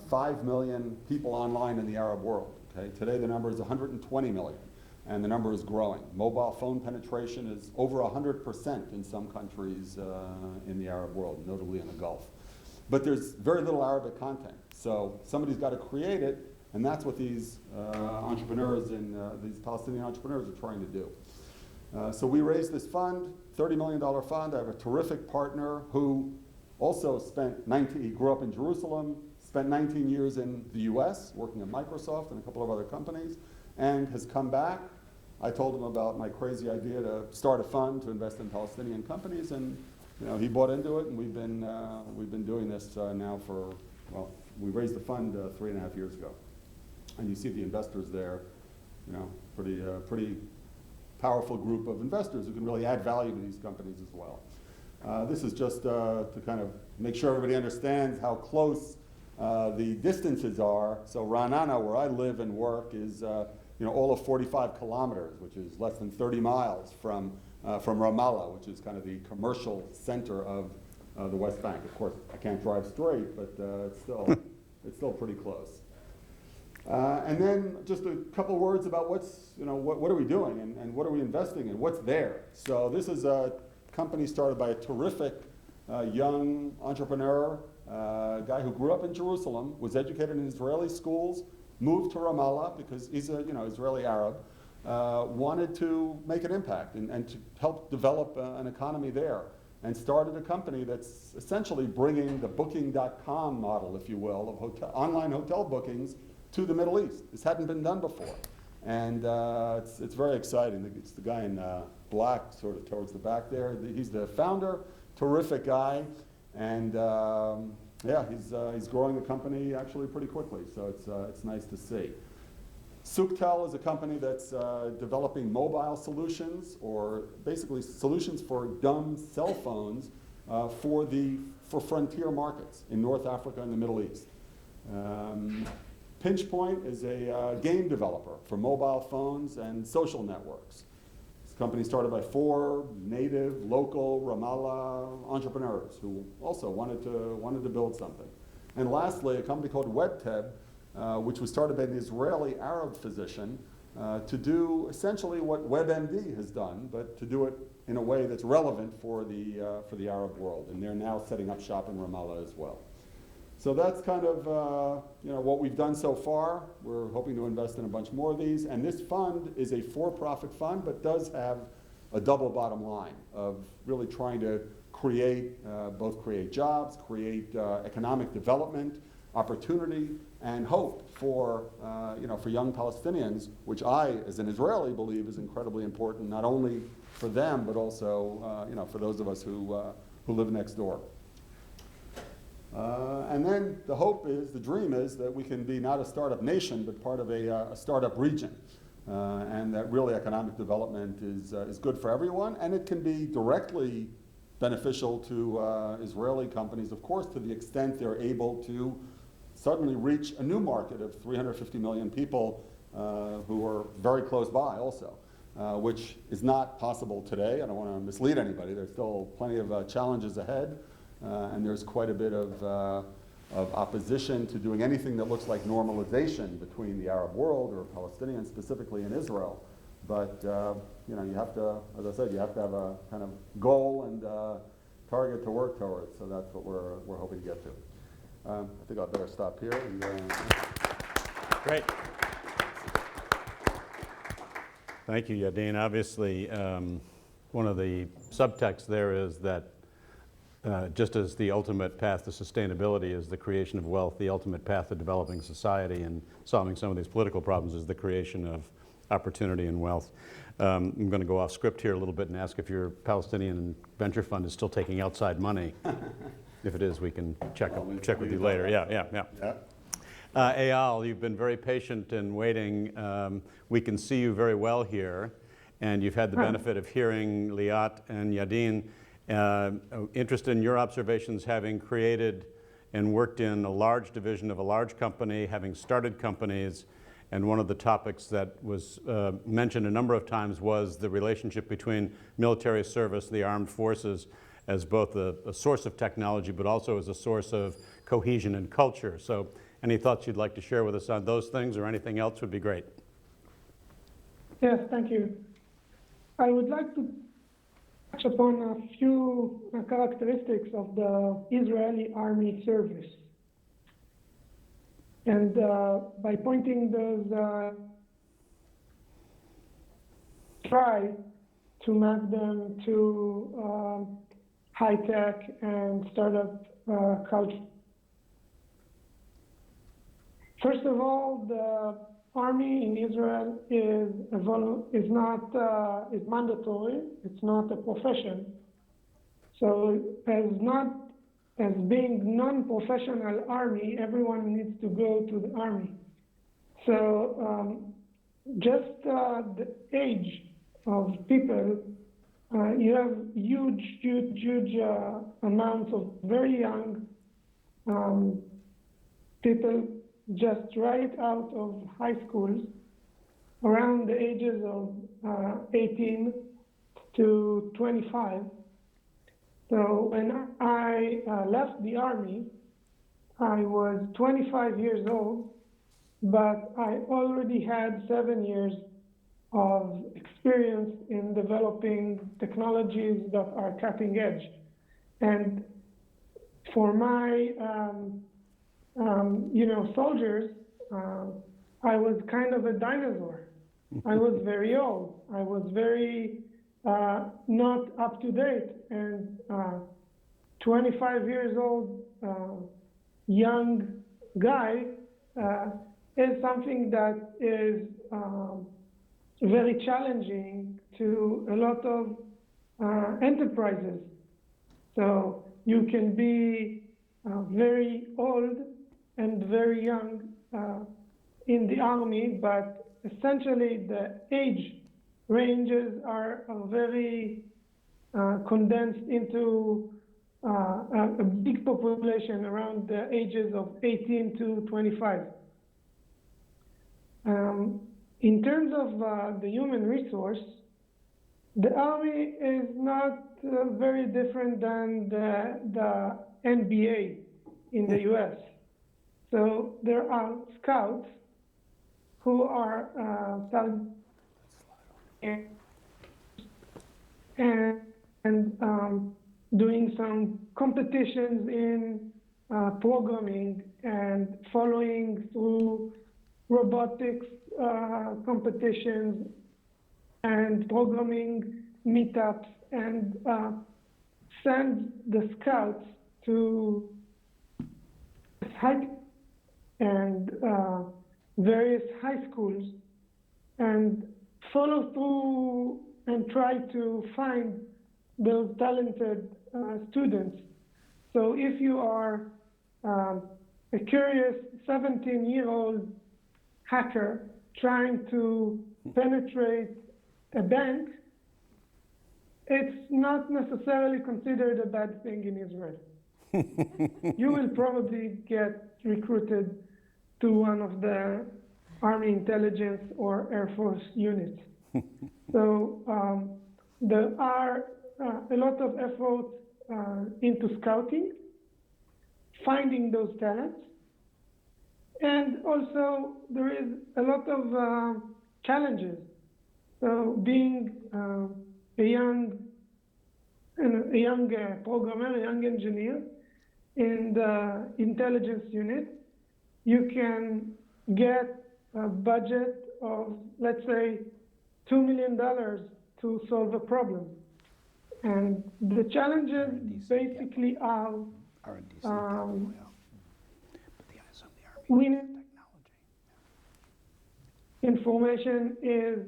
5 million people online in the Arab world. Okay? Today, the number is 120 million, and the number is growing. Mobile phone penetration is over 100% in some countries in the Arab world, notably in the Gulf. But there's very little Arabic content, so somebody's got to create it, and that's what these entrepreneurs and these Palestinian entrepreneurs are trying to do. So we raised this fund, $30 million fund. I have a terrific partner who also he grew up in Jerusalem, spent 19 years in the US, working at Microsoft and a couple of other companies, and has come back. I told him about my crazy idea to start a fund to invest in Palestinian companies, and he bought into it, and we've been doing this now for, well, we raised the fund 3.5 years ago. And you see the investors there, pretty powerful group of investors who can really add value to these companies as well. This is just to kind of make sure everybody understands how close the distances are. So Ra'anana, where I live and work, is all of 45 kilometers, which is less than 30 miles from Ramallah, which is kind of the commercial center of the West Bank. Of course, I can't drive straight, but it's still pretty close. And then just a couple words about what are we doing and what are we investing in, what's there. So this is a company started by a terrific young entrepreneur, a guy who grew up in Jerusalem, was educated in Israeli schools, moved to Ramallah because he's a Israeli Arab, wanted to make an impact and to help develop an economy there, and started a company that's essentially bringing the booking.com model, if you will, of online hotel bookings to the Middle East. This hadn't been done before. And it's very exciting. It's the guy in black, sort of towards the back there. He's the founder, terrific guy. And yeah, he's growing the company actually pretty quickly. So it's nice to see. Suktel is a company that's developing mobile solutions, or basically solutions for dumb cell phones for frontier markets in North Africa and the Middle East. Pinchpoint is a game developer for mobile phones and social networks. This company started by 4 native, local Ramallah entrepreneurs who also wanted to build something. And lastly, a company called WebTeb, which was started by an Israeli Arab physician to do essentially what WebMD has done, but to do it in a way that's relevant for the Arab world. And they're now setting up shop in Ramallah as well. So that's kind of what we've done so far. We're hoping to invest in a bunch more of these. And this fund is a for-profit fund, but does have a double bottom line of really trying to both create jobs, create economic development, opportunity, and hope for young Palestinians, which I, as an Israeli, believe is incredibly important, not only for them, but also for those of us who live next door. And then the hope is, the dream is, that we can be not a startup nation, but part of a startup region. And that really economic development is good for everyone, and it can be directly beneficial to Israeli companies, of course, to the extent they're able to suddenly reach a new market of 350 million people who are very close by also, which is not possible today. I don't want to mislead anybody. There's still plenty of challenges ahead. And there's quite a bit of opposition to doing anything that looks like normalization between the Arab world or Palestinians, specifically in Israel. But you have to, as I said, you have to have a kind of goal and target to work towards. So that's what we're hoping to get to. I think I'd better stop here. And, Great. Thank you, Yadin. Obviously, one of the subtexts there is that just as the ultimate path to sustainability is the creation of wealth, the ultimate path to developing society and solving some of these political problems is the creation of opportunity and wealth. I'm going to go off script here a little bit and ask if your Palestinian venture fund is still taking outside money. If it is, we can check with you later. Yeah. Eyal, you've been very patient in waiting. We can see you very well here, and you've had the benefit of hearing Liat and Yadin. Interested in your observations, having created and worked in a large division of a large company, having started companies, and one of the topics that was mentioned a number of times was the relationship between military service, the armed forces, as both a source of technology, but also as a source of cohesion and culture. So any thoughts you'd like to share with us on those things, or anything else would be great. Yes, thank you. I would like to touch upon a few characteristics of the Israeli Army service. And by pointing those, try to map them to high-tech and startup culture. First of all, the Army in Israel is mandatory. It's not a profession. So as being non-professional Army, everyone needs to go to the Army. So just the age of people, you have huge amounts of very young people just right out of high schools, around the ages of 18 to 25. So when I left the Army, I was 25 years old, but I already had 7 years of experience in developing technologies that are cutting edge. And for my, soldiers, I was kind of a dinosaur. I was very old. I was very not up to date. And 25 years old, young guy is something that is very challenging to a lot of enterprises. So you can be very old and very young in the Army, but essentially the age ranges are very condensed into a big population around the ages of 18 to 25. In terms of the human resource, the Army is not very different than the NBA in the US. So there are scouts who are and doing some competitions in programming and following through robotics competitions and programming meetups, and send the scouts to and various high schools and follow through and try to find those talented students. So if you are a curious 17-year-old hacker trying to penetrate a bank, it's not necessarily considered a bad thing in Israel. You will probably get recruited to one of the Army intelligence or Air Force units. So there are a lot of efforts into scouting, finding those talents, and also there is a lot of challenges. So being a young programmer, a young engineer in the intelligence unit, you can get a budget of, let's say, $2 million to solve a problem. And the challenges basically are information is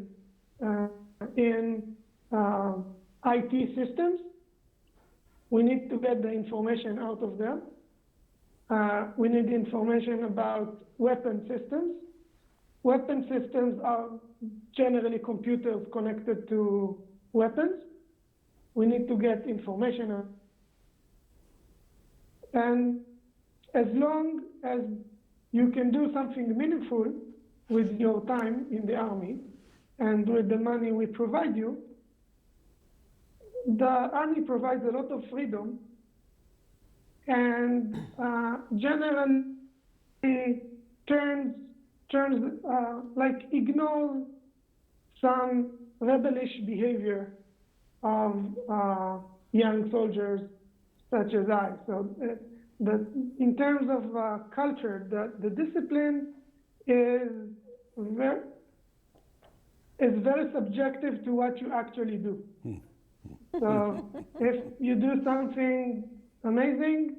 in IT systems. We need to get the information out of them. We need information about weapon systems. Weapon systems are generally computers connected to weapons. We need to get information. And as long as you can do something meaningful with your time in the Army and with the money we provide you, the Army provides a lot of freedom and generally ignores some rebellious behavior of young soldiers such as I. So in terms of culture, the discipline is very subjective to what you actually do. So if you do something amazing,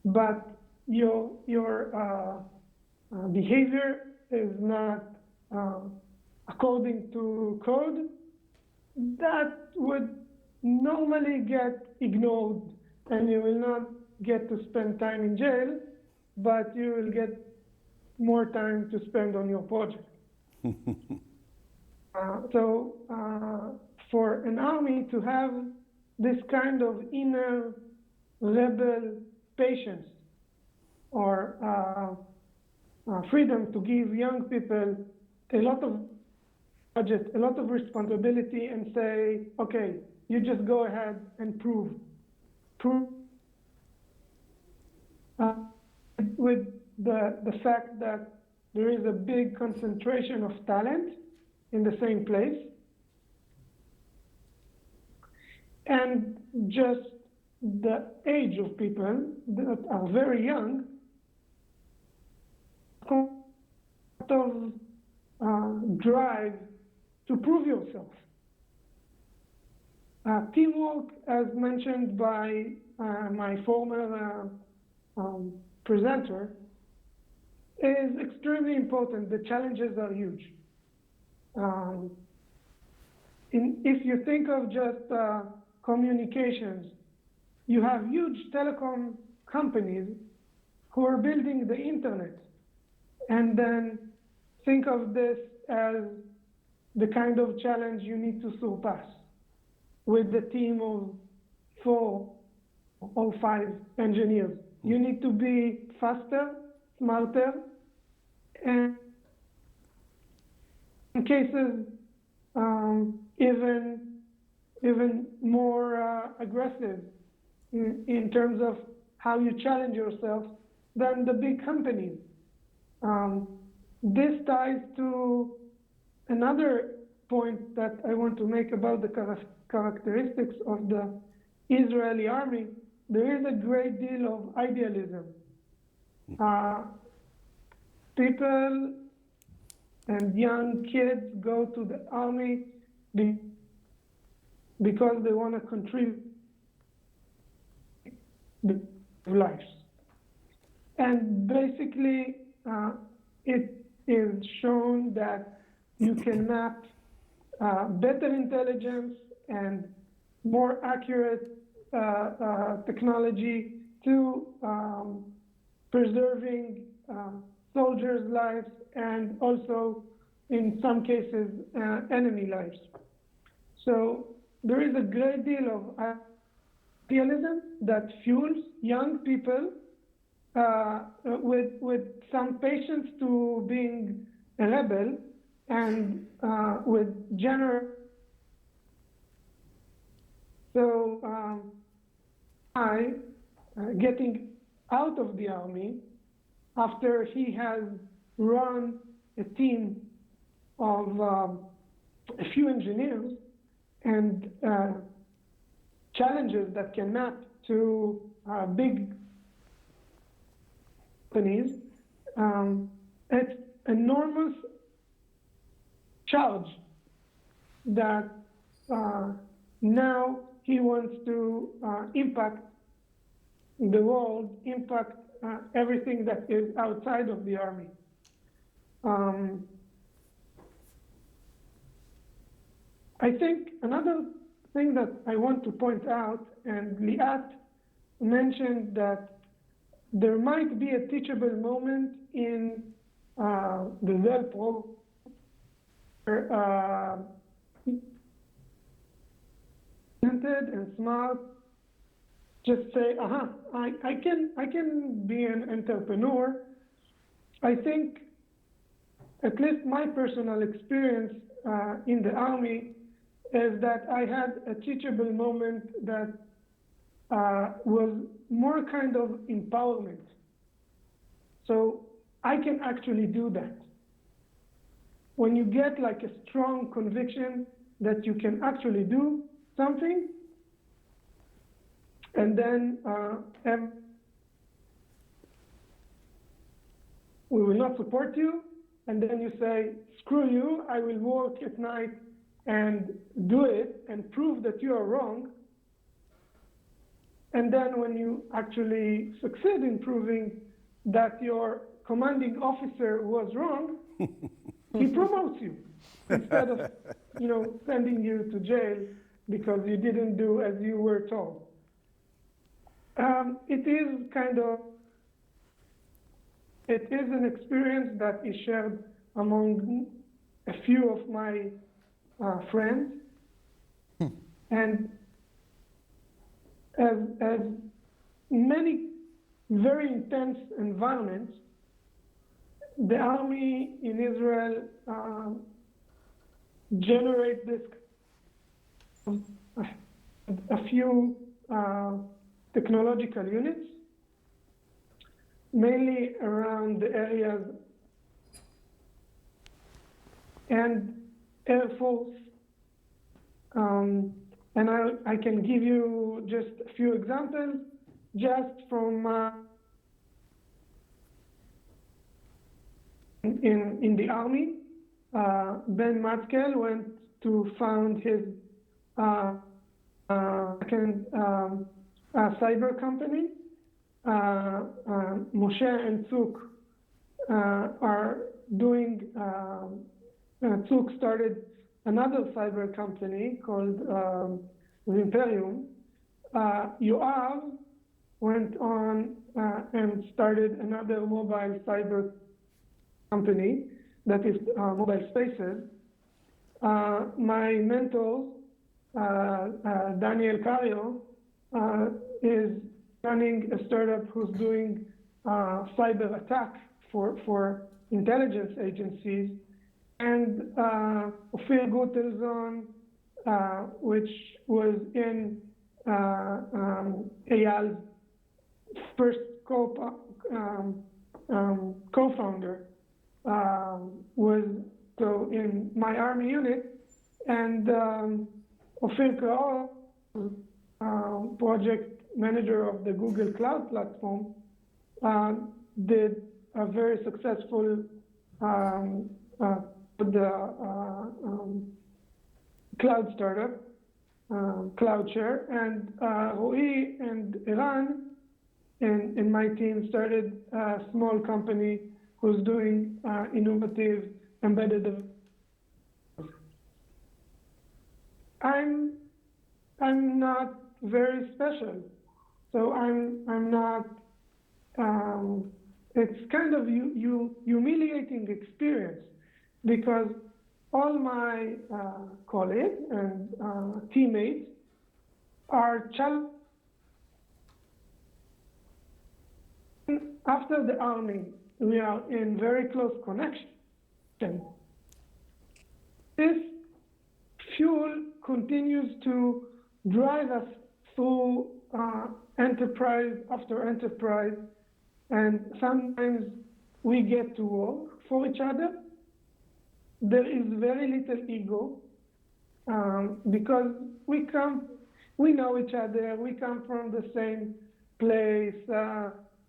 but your behavior is not according to code, that would normally get ignored, and you will not get to spend time in jail, but you will get more time to spend on your project. For an army to have this kind of inner rebel patience or freedom to give young people a lot of budget, a lot of responsibility, and say, okay, you just go ahead and prove. With the fact that there is a big concentration of talent in the same place. And just the age of people that are very young, of drive to prove yourself. Teamwork, as mentioned by my former presenter, is extremely important. The challenges are huge. If you think of just communications, you have huge telecom companies who are building the internet, and then think of this as the kind of challenge you need to surpass with the team of 4 or 5 engineers. You need to be faster, smarter, and in cases even more aggressive in terms of how you challenge yourself than the big companies. This ties to another point that I want to make about the characteristics of the Israeli army. There is a great deal of idealism. People and young kids go to the army because they want to contribute to lives. And basically, it is shown that you can map better intelligence and more accurate technology to preserving soldiers' lives and also, in some cases, enemy lives. So there is a great deal of idealism that fuels young people with some patience to being a rebel and with general. So getting out of the army after he has run a team of a few engineers and challenges that can map to big companies, it's enormous charge that now he wants to impact the world, impact everything that is outside of the army. I think another thing that I want to point out, and Liat mentioned that there might be a teachable moment in the Zell program where talented and smart just say, I can be an entrepreneur. I think, at least my personal experience in the army is that I had a teachable moment that was more kind of empowerment. So I can actually do that. When you get like a strong conviction that you can actually do something, and then we will not support you, and then you say, screw you, I will work at night and do it and prove that you are wrong. And then when you actually succeed in proving that your commanding officer was wrong, he promotes you instead of sending you to jail because you didn't do as you were told. It is an experience that is shared among a few of my friends, and as many very intense environments, the army in Israel generate this a few technological units, mainly around the areas and Air Force. And I can give you just a few examples just from in the Army. Ben Matzkel went to found his second cyber company. Moshe and Tzuk are doing, Tzuk started another cyber company called Imperium. Yoav went on and started another mobile cyber company that is Mobile Spaces. My mentor, Daniel Cario, is running a startup who's doing cyber attack for intelligence agencies. And Ophir Gutelzon, which was in Eyal's first co-founder, was so in my Army unit, and Ophir Kaor, project manager of the Google Cloud platform, did a very successful cloud startup, CloudShare, and Roi and Iran in my team started a small company who's doing innovative embedded. I'm not very special, so I'm not. It's kind of humiliating experience because all my colleagues and teammates are challenged. After the Army, we are in very close connection. This fuel continues to drive us through enterprise after enterprise, and sometimes we get to work for each other. There is very little ego because we know each other, we come from the same place,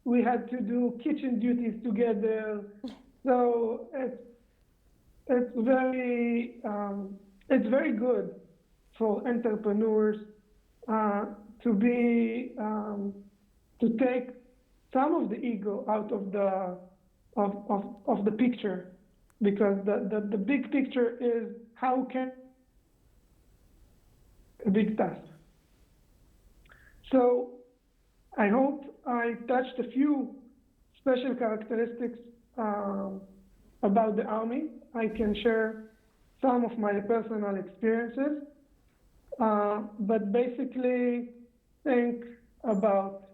we had to do kitchen duties together, so it's very good for entrepreneurs to take some of the ego out of the picture, because the big picture is how can a big task. So I hope I touched a few special characteristics about the Army. I can share some of my personal experiences, but basically think about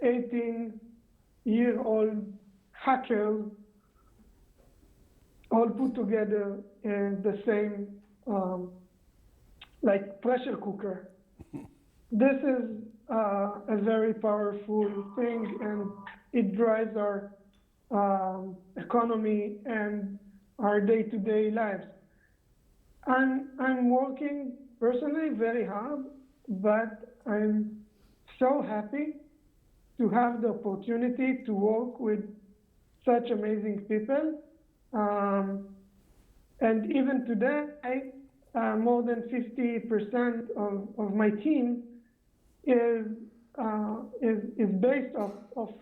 18-year-old hackers all put together in the same like pressure cooker. This is a very powerful thing, and it drives our economy and our day-to-day lives. I'm working personally very hard, but I'm so happy to have the opportunity to work with such amazing people. And even today, more than 50% of my team is based off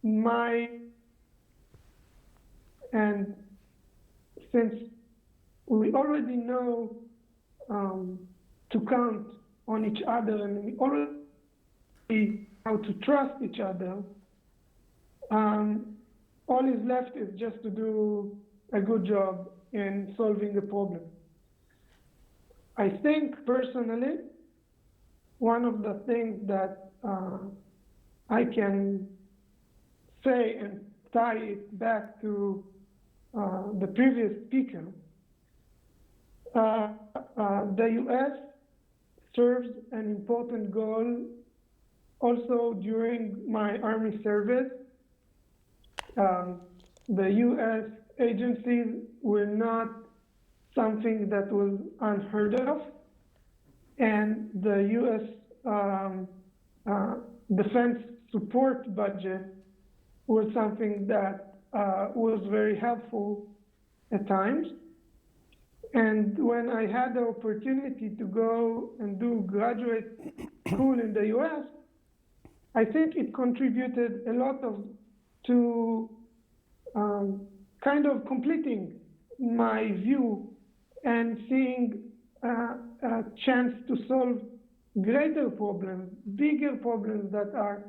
my, and since we already know to count on each other, and we already how to trust each other, all is left is just to do a good job in solving a problem. I think personally, one of the things that I can say and tie it back to the previous speaker, the US serves an important goal also during my Army service. The US agencies were not something that was unheard of, and the U.S. Defense support budget was something that was very helpful at times. And when I had the opportunity to go and do graduate school in the U.S., I think it contributed a lot to kind of completing my view and seeing a chance to solve greater problems, bigger problems that are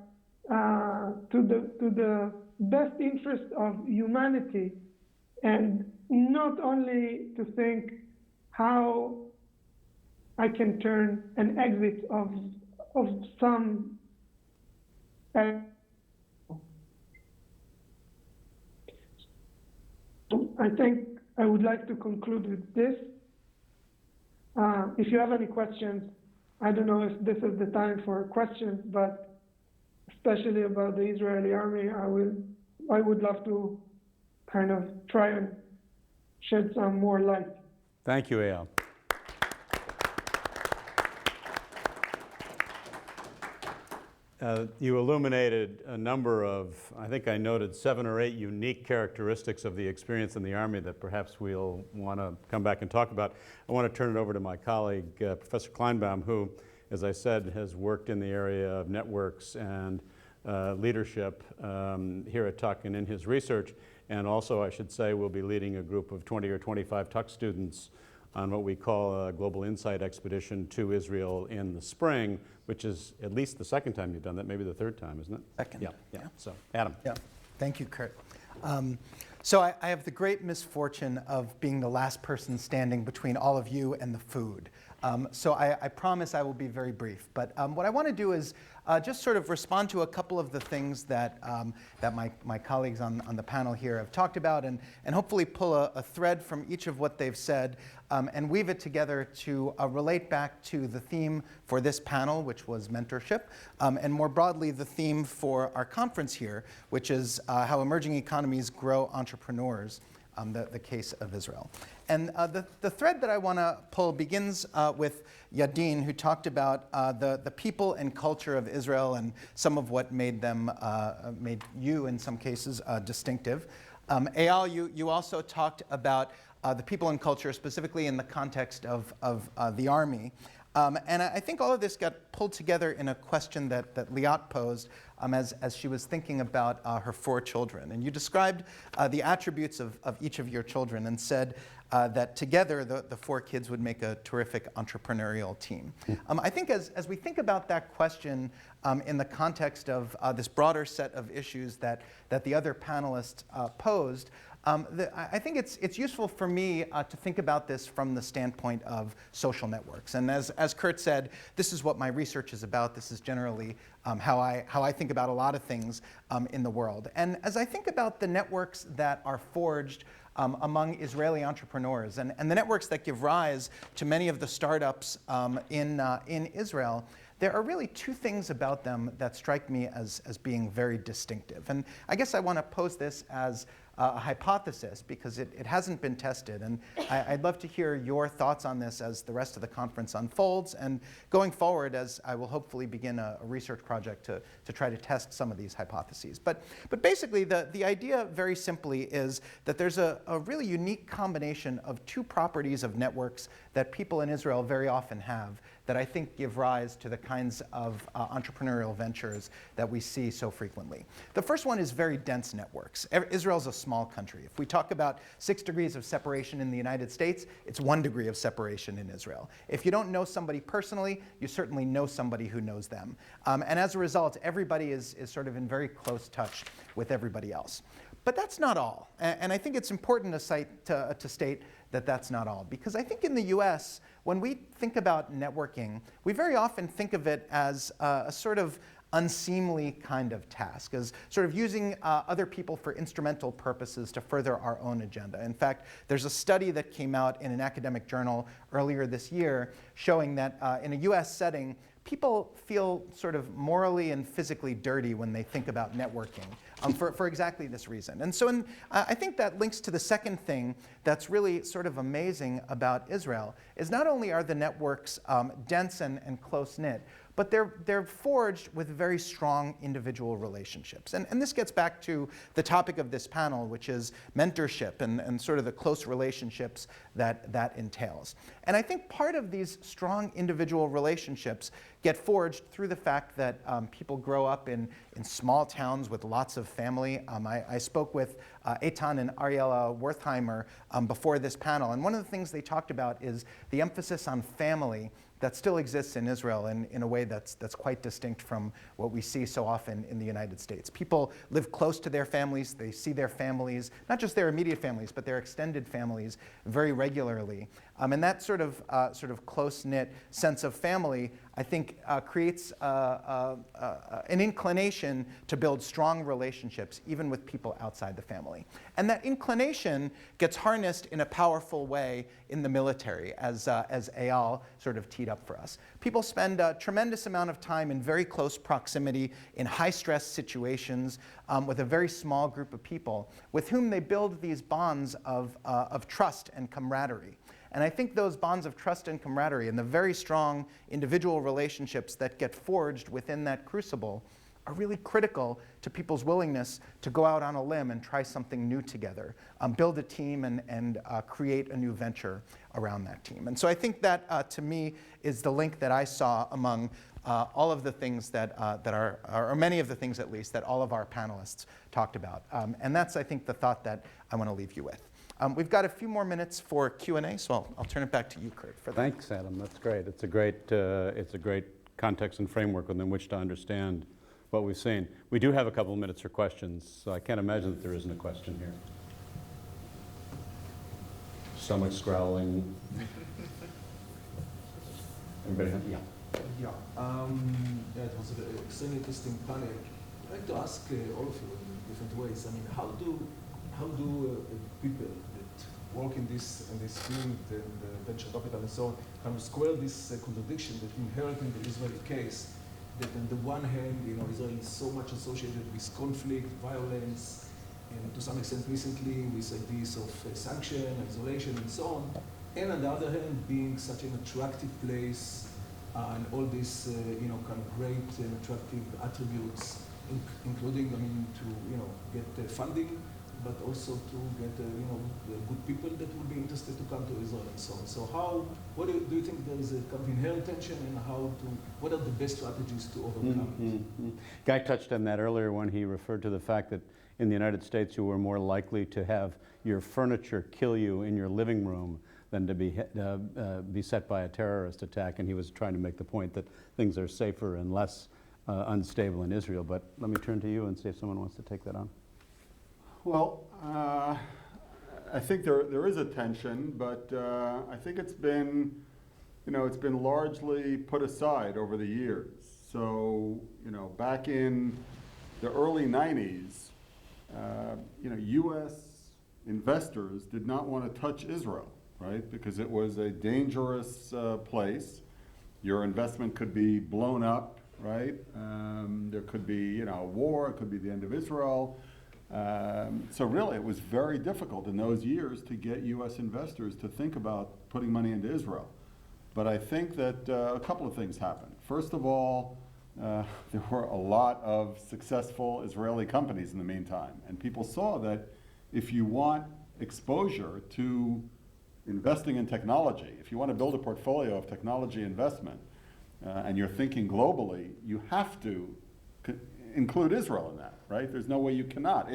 to the best interest of humanity, and not only to think how I can turn an exit of some. I think I would like to conclude with this. If you have any questions, I don't know if this is the time for questions, but especially about the Israeli army, I would love to kind of try and shed some more light. Thank you, Eyal. You illuminated a number of, I think I noted 7 or 8 unique characteristics of the experience in the Army that perhaps we'll want to come back and talk about. I want to turn it over to my colleague, Professor Kleinbaum, who, as I said, has worked in the area of networks and leadership here at Tuck and in his research. And also, I should say, we'll be leading a group of 20 or 25 Tuck students on what we call a Global Insight Expedition to Israel in the spring, which is at least the second time you've done that, maybe the third time, isn't it? Second. Yeah. So, Adam. Yeah. Thank you, Kurt. So I have the great misfortune of being the last person standing between all of you and the food. So I promise I will be very brief. But what I want to do is just sort of respond to a couple of the things that, that my colleagues on the panel here have talked about, and hopefully pull a thread from each of what they've said and weave it together to relate back to the theme for this panel, which was mentorship, and more broadly the theme for our conference here, which is how emerging economies grow entrepreneurs. The case of Israel. And the thread that I want to pull begins with Yadin, who talked about the people and culture of Israel and some of what made them, made you in some cases distinctive. Eyal, you also talked about the people and culture specifically in the context of the army. And I think all of this got pulled together in a question that Liat posed as she was thinking about her 4 children. And you described the attributes of each of your children and said that together the 4 kids would make a terrific entrepreneurial team. I think as we think about that question in the context of this broader set of issues that the other panelists posed, I think it's useful for me to think about this from the standpoint of social networks. And as Kurt said, this is what my research is about. This is generally how I think about a lot of things in the world. And as I think about the networks that are forged among Israeli entrepreneurs and the networks that give rise to many of the startups in Israel, there are really 2 things about them that strike me as being very distinctive. And I guess I want to pose this as a hypothesis because it hasn't been tested. And I'd love to hear your thoughts on this as the rest of the conference unfolds and going forward as I will hopefully begin a research project to try to test some of these hypotheses. But basically the idea very simply is that there's a really unique combination of 2 properties of networks that people in Israel very often have that I think give rise to the kinds of entrepreneurial ventures that we see so frequently. The first one is very dense networks. Israel's a small country. If we talk about 6 degrees of separation in the United States, it's 1 degree of separation in Israel. If you don't know somebody personally, you certainly know somebody who knows them. And as a result, everybody is sort of in very close touch with everybody else. But that's not all. And I think it's important to state that that's not all. Because I think in the US, when we think about networking, we very often think of it as a sort of unseemly kind of task, as sort of using other people for instrumental purposes to further our own agenda. In fact, there's a study that came out in an academic journal earlier this year showing that in a US setting, people feel sort of morally and physically dirty when they think about networking for exactly this reason. And so I think that links to the second thing that's really sort of amazing about Israel, is not only are the networks dense and close-knit, but they're forged with very strong individual relationships. And this gets back to the topic of this panel, which is mentorship and sort of the close relationships that entails. And I think part of these strong individual relationships get forged through the fact that people grow up in small towns with lots of family. I spoke with Eitan and Ariella Wertheimer before this panel, and one of the things they talked about is the emphasis on family that still exists in Israel in a way that's quite distinct from what we see so often in the United States. People live close to their families. They see their families, not just their immediate families, but their extended families very regularly. And that sort of close-knit sense of family, I think, creates an inclination to build strong relationships, even with people outside the family. And that inclination gets harnessed in a powerful way in the military, as Eyal sort of teed up for us. People spend a tremendous amount of time in very close proximity in high-stress situations with a very small group of people with whom they build these bonds of trust and camaraderie. And I think those bonds of trust and camaraderie and the very strong individual relationships that get forged within that crucible are really critical to people's willingness to go out on a limb and try something new together, build a team and create a new venture around that team. And so I think that, to me, is the link that I saw among all of the things that are, or many of the things at least, that all of our panelists talked about. And that's, I think, the thought that I want to leave you with. We've got a few more minutes for Q&A, so I'll turn it back to you, Kurt, for that. Thanks, Adam. That's great. It's a great context and framework within which to understand what we've seen. We do have a couple of minutes for questions, so I can't imagine that there isn't a question here. Stomachs growling. Anybody have? Yeah. Yeah, it was an extremely interesting panel. I'd like to ask all of you in different ways. I mean, how do people that work in this field and venture capital and so on kind of square this contradiction that inherent in the Israeli case, that on the one hand, Israel is so much associated with conflict, violence, and to some extent recently with ideas of sanction, isolation, and so on, and on the other hand, being such an attractive place and all these kind of great and attractive attributes, including, to get funding, but also to get good people that will be interested to come to Israel and so on. So what do you think there is a kind of inherent tension, and what are the best strategies to overcome it? Guy touched on that earlier when he referred to the fact that in the United States you were more likely to have your furniture kill you in your living room than to be beset by a terrorist attack, and he was trying to make the point that things are safer and less unstable in Israel. But let me turn to you and see if someone wants to take that on. Well, I think there is a tension, but I think it's been largely put aside over the years. So, back in the early 90s, U.S. investors did not want to touch Israel, right? Because it was a dangerous place. Your investment could be blown up, right? There could be, a war. It could be the end of Israel. So really, it was very difficult in those years to get U.S. investors to think about putting money into Israel. But I think that a couple of things happened. First of all, there were a lot of successful Israeli companies in the meantime. And people saw that if you want exposure to investing in technology, if you want to build a portfolio of technology investment, and you're thinking globally, you have to include Israel in that, right? There's no way you cannot.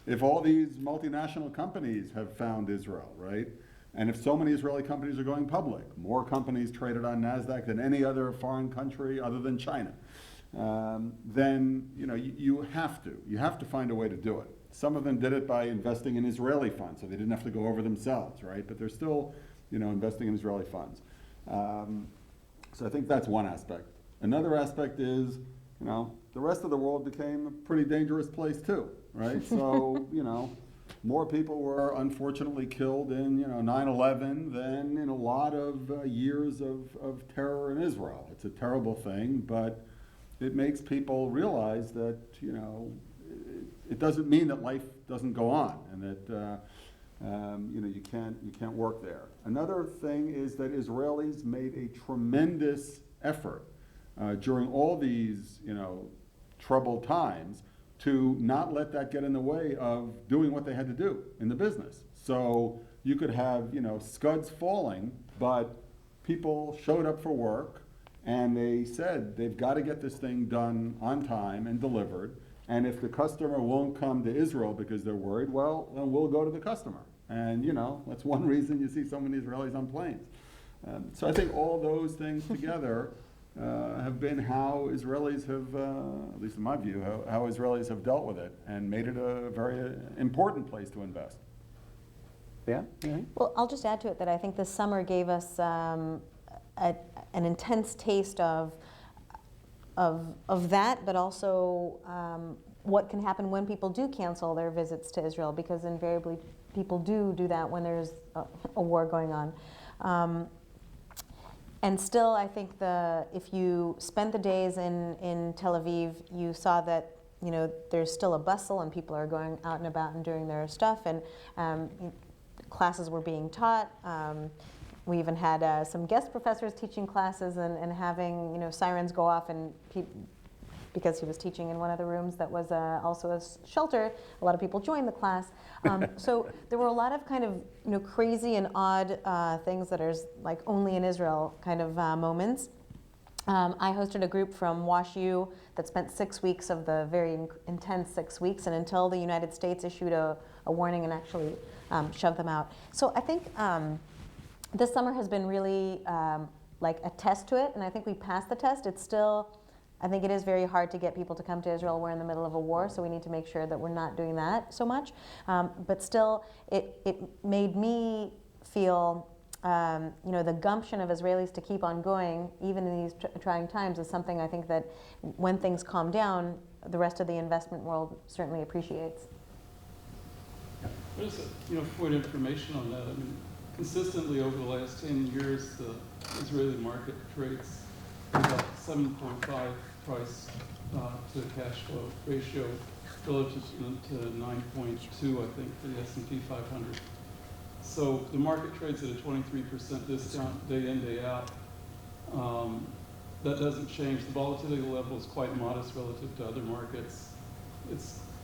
If all these multinational companies have found Israel, right? And if so many Israeli companies are going public, more companies traded on NASDAQ than any other foreign country other than China, then you have to find a way to do it. Some of them did it by investing in Israeli funds, so they didn't have to go over themselves, right? But they're still, investing in Israeli funds. So I think that's one aspect. Another aspect is, the rest of the world became a pretty dangerous place too, right? So, more people were unfortunately killed in 9/11 than in a lot of years of terror in Israel. It's a terrible thing, but it makes people realize that it doesn't mean that life doesn't go on, and that you can't work there. Another thing is that Israelis made a tremendous effort during all these troubled times to not let that get in the way of doing what they had to do in the business. So you could have scuds falling, but people showed up for work, and they said they've got to get this thing done on time and delivered. And if the customer won't come to Israel because they're worried, well, then we'll go to the customer. And that's one reason you see so many Israelis on planes. So I think all those things together have been how Israelis have, at least in my view, how Israelis have dealt with it and made it a very important place to invest. Yeah? Well, I'll just add to it that I think this summer gave us an intense taste of that, but also what can happen when people do cancel their visits to Israel, because invariably people do that when there's a war going on. And still, I think if you spent the days in Tel Aviv, you saw that there's still a bustle and people are going out and about and doing their stuff, and classes were being taught. We even had some guest professors teaching classes and having sirens go off, and because he was teaching in one of the rooms that was also a shelter, a lot of people joined the class. So there were a lot of kind of crazy and odd things that are like only in Israel kind of moments. I hosted a group from WashU that spent 6 weeks of the very intense 6 weeks, and until the United States issued a warning and actually shoved them out. So I think this summer has been really like a test to it, and I think we passed the test. It's still, I think it is very hard to get people to come to Israel. We're in the middle of a war, so we need to make sure that we're not doing that so much. But still, it made me feel, the gumption of Israelis to keep on going, even in these trying times, is something I think that when things calm down, the rest of the investment world certainly appreciates. Just for information on that, I mean, consistently over the last 10 years, the Israeli market trades about 7.5 price to cash flow ratio relative to 9.2, I think, for the S&P 500. So the market trades at a 23% discount day in, day out. That doesn't change. The volatility level is quite modest relative to other markets.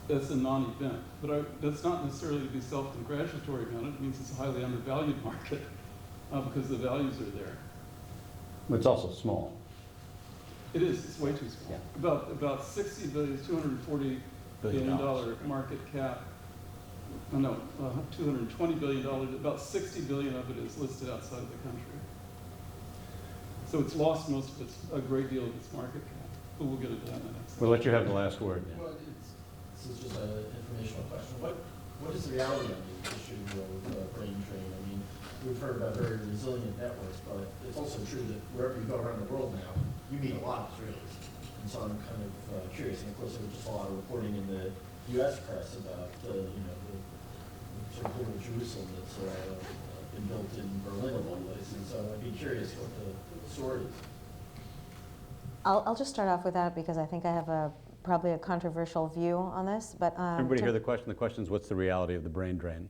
That's a non-event, but that's not necessarily to be self-congratulatory about it. It means it's a highly undervalued market because the values are there. It's also small. It is. It's way too small. Yeah. About 60 billion, $240 billion market cap. Oh, no, $220 billion. About 60 billion of it is listed outside of the country. So it's lost a great deal of its market cap. But we'll get into that in the next. We'll let you have the last word. Well, this is just an informational question. What is the reality on the issue of brain drain? I mean, we've heard about very resilient networks, but it's also true that wherever you go around the world now, you meet a lot of Israelis. And so I'm kind of curious. And of course, there was just a lot of reporting in the U.S. press about the sort of little Jerusalem that's been built in Berlin of all places. So I'd be curious what the story is. I'll just start off with that because I think I have probably a controversial view on this. But everybody hear the question? The question is, what's the reality of the brain drain?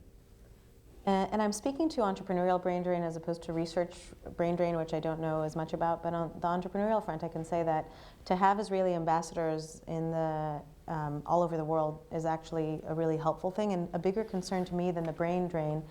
And I'm speaking to entrepreneurial brain drain as opposed to research brain drain, which I don't know as much about. But on the entrepreneurial front, I can say that to have Israeli ambassadors in all over the world is actually a really helpful thing. And a bigger concern to me than the brain drain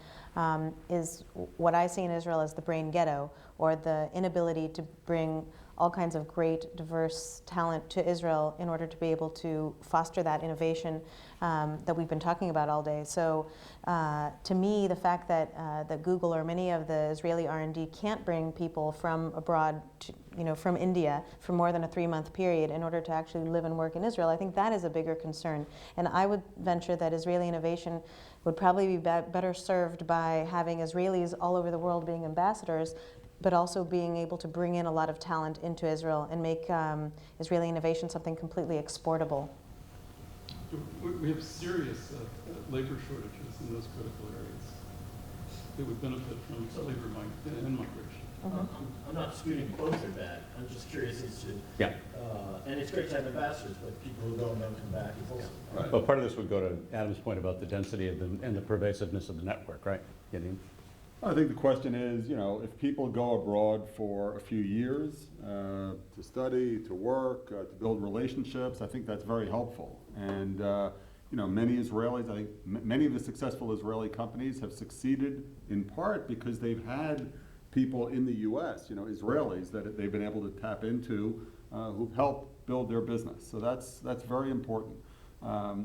is what I see in Israel as the brain ghetto, or the inability to bring all kinds of great, diverse talent to Israel in order to be able to foster that innovation that we've been talking about all day. So to me, the fact that Google or many of the Israeli R&D can't bring people from abroad, from India, for more than a 3-month period in order to actually live and work in Israel, I think that is a bigger concern. And I would venture that Israeli innovation would probably be better served by having Israelis all over the world being ambassadors, but also being able to bring in a lot of talent into Israel and make Israeli innovation something completely exportable. we have serious labor shortages in those critical areas that would benefit from labor and migration. I'm not disputing both are bad. I'm just curious as to, Yeah. and it's great to have ambassadors, but people who go and don't come back is also. Right. Well, part of this would go to Adam's point about the density of and the pervasiveness of the network, right? Getting I think the question is, you know, if people go abroad for a few years to study, to work, to build relationships, I think that's very helpful. And, you know, many Israelis, I think many of the successful Israeli companies have succeeded in part because they've had people in the U.S., you know, Israelis that they've been able to tap into who've helped build their business. So that's very important.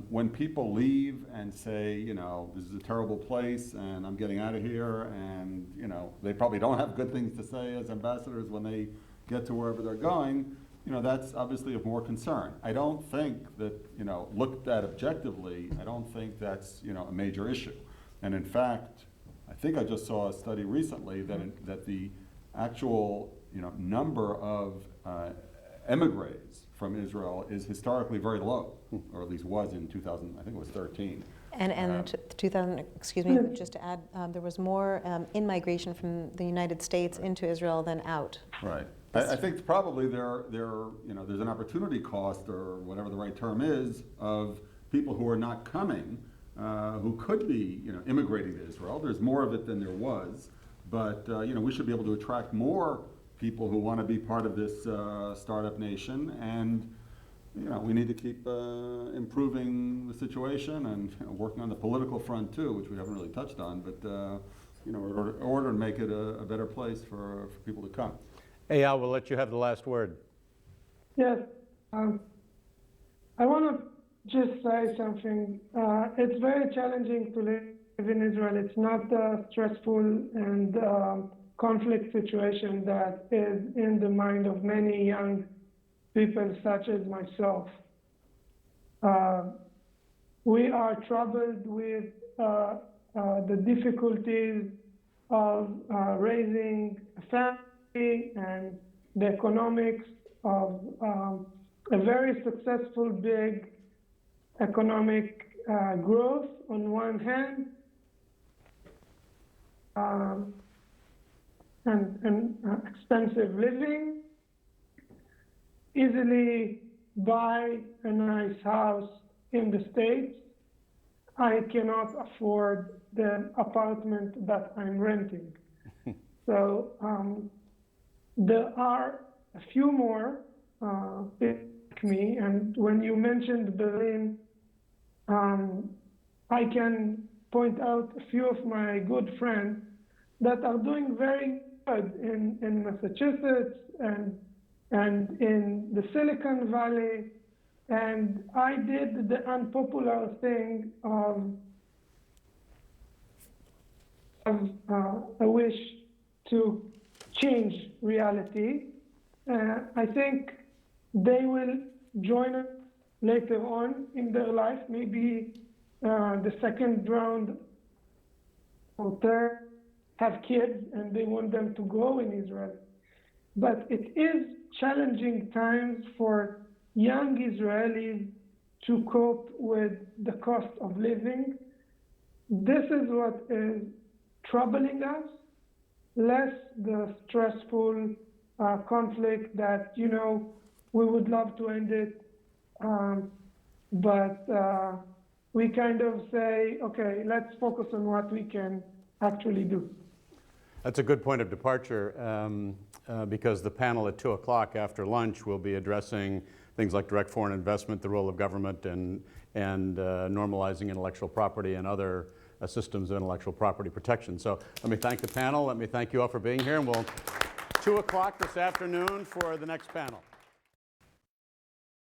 When people leave and say, you know, this is a terrible place and I'm getting out of here, and, you know, they probably don't have good things to say as ambassadors when they get to wherever they're going, you know, that's obviously of more concern. I don't think that, you know, looked at objectively, I don't think that's, you know, a major issue. And in fact, I think I just saw a study recently that, that the actual, you know, number of emigres from Israel is historically very low, or at least was in 2000, I think it was 13. And 2000, excuse me, just to add, there was more in-migration from the United States into Israel than out. Right. I think probably you know, there's an opportunity cost, or whatever the right term is, of people who are not coming, who could be, you know, immigrating to Israel. There's more of it than there was, but you know, we should be able to attract more people who want to be part of this startup nation, and you know, we need to keep improving the situation and, you know, working on the political front too, which we haven't really touched on, but you know, in order to make it a better place for people to come. Eyal, we'll let you have the last word. Yes. I want to just say something. It's very challenging to live in Israel. It's not a stressful and conflict situation that is in the mind of many young people such as myself. We are troubled with the difficulties of raising a family and the economics of a very successful big economic growth on one hand, and expensive living, easily buy a nice house in the States. I cannot afford the apartment that I'm renting. So there are a few more like me, and when you mentioned Berlin, I can point out a few of my good friends that are doing very good in Massachusetts and in the Silicon Valley. And I did the unpopular thing of a wish to change reality. I think they will join us later on in their life, maybe the second round or third, have kids and they want them to grow in Israel. But it is challenging times for young Israelis to cope with the cost of living. This is what is troubling us, less the stressful conflict that, you know, we would love to end it, but we kind of say, okay, let's focus on what we can actually do. That's a good point of departure, because the panel at 2 o'clock after lunch will be addressing things like direct foreign investment, the role of government, and normalizing intellectual property and other systems of intellectual property protection. So let me thank the panel. Let me thank you all for being here, and we'll 2 o'clock this afternoon for the next panel.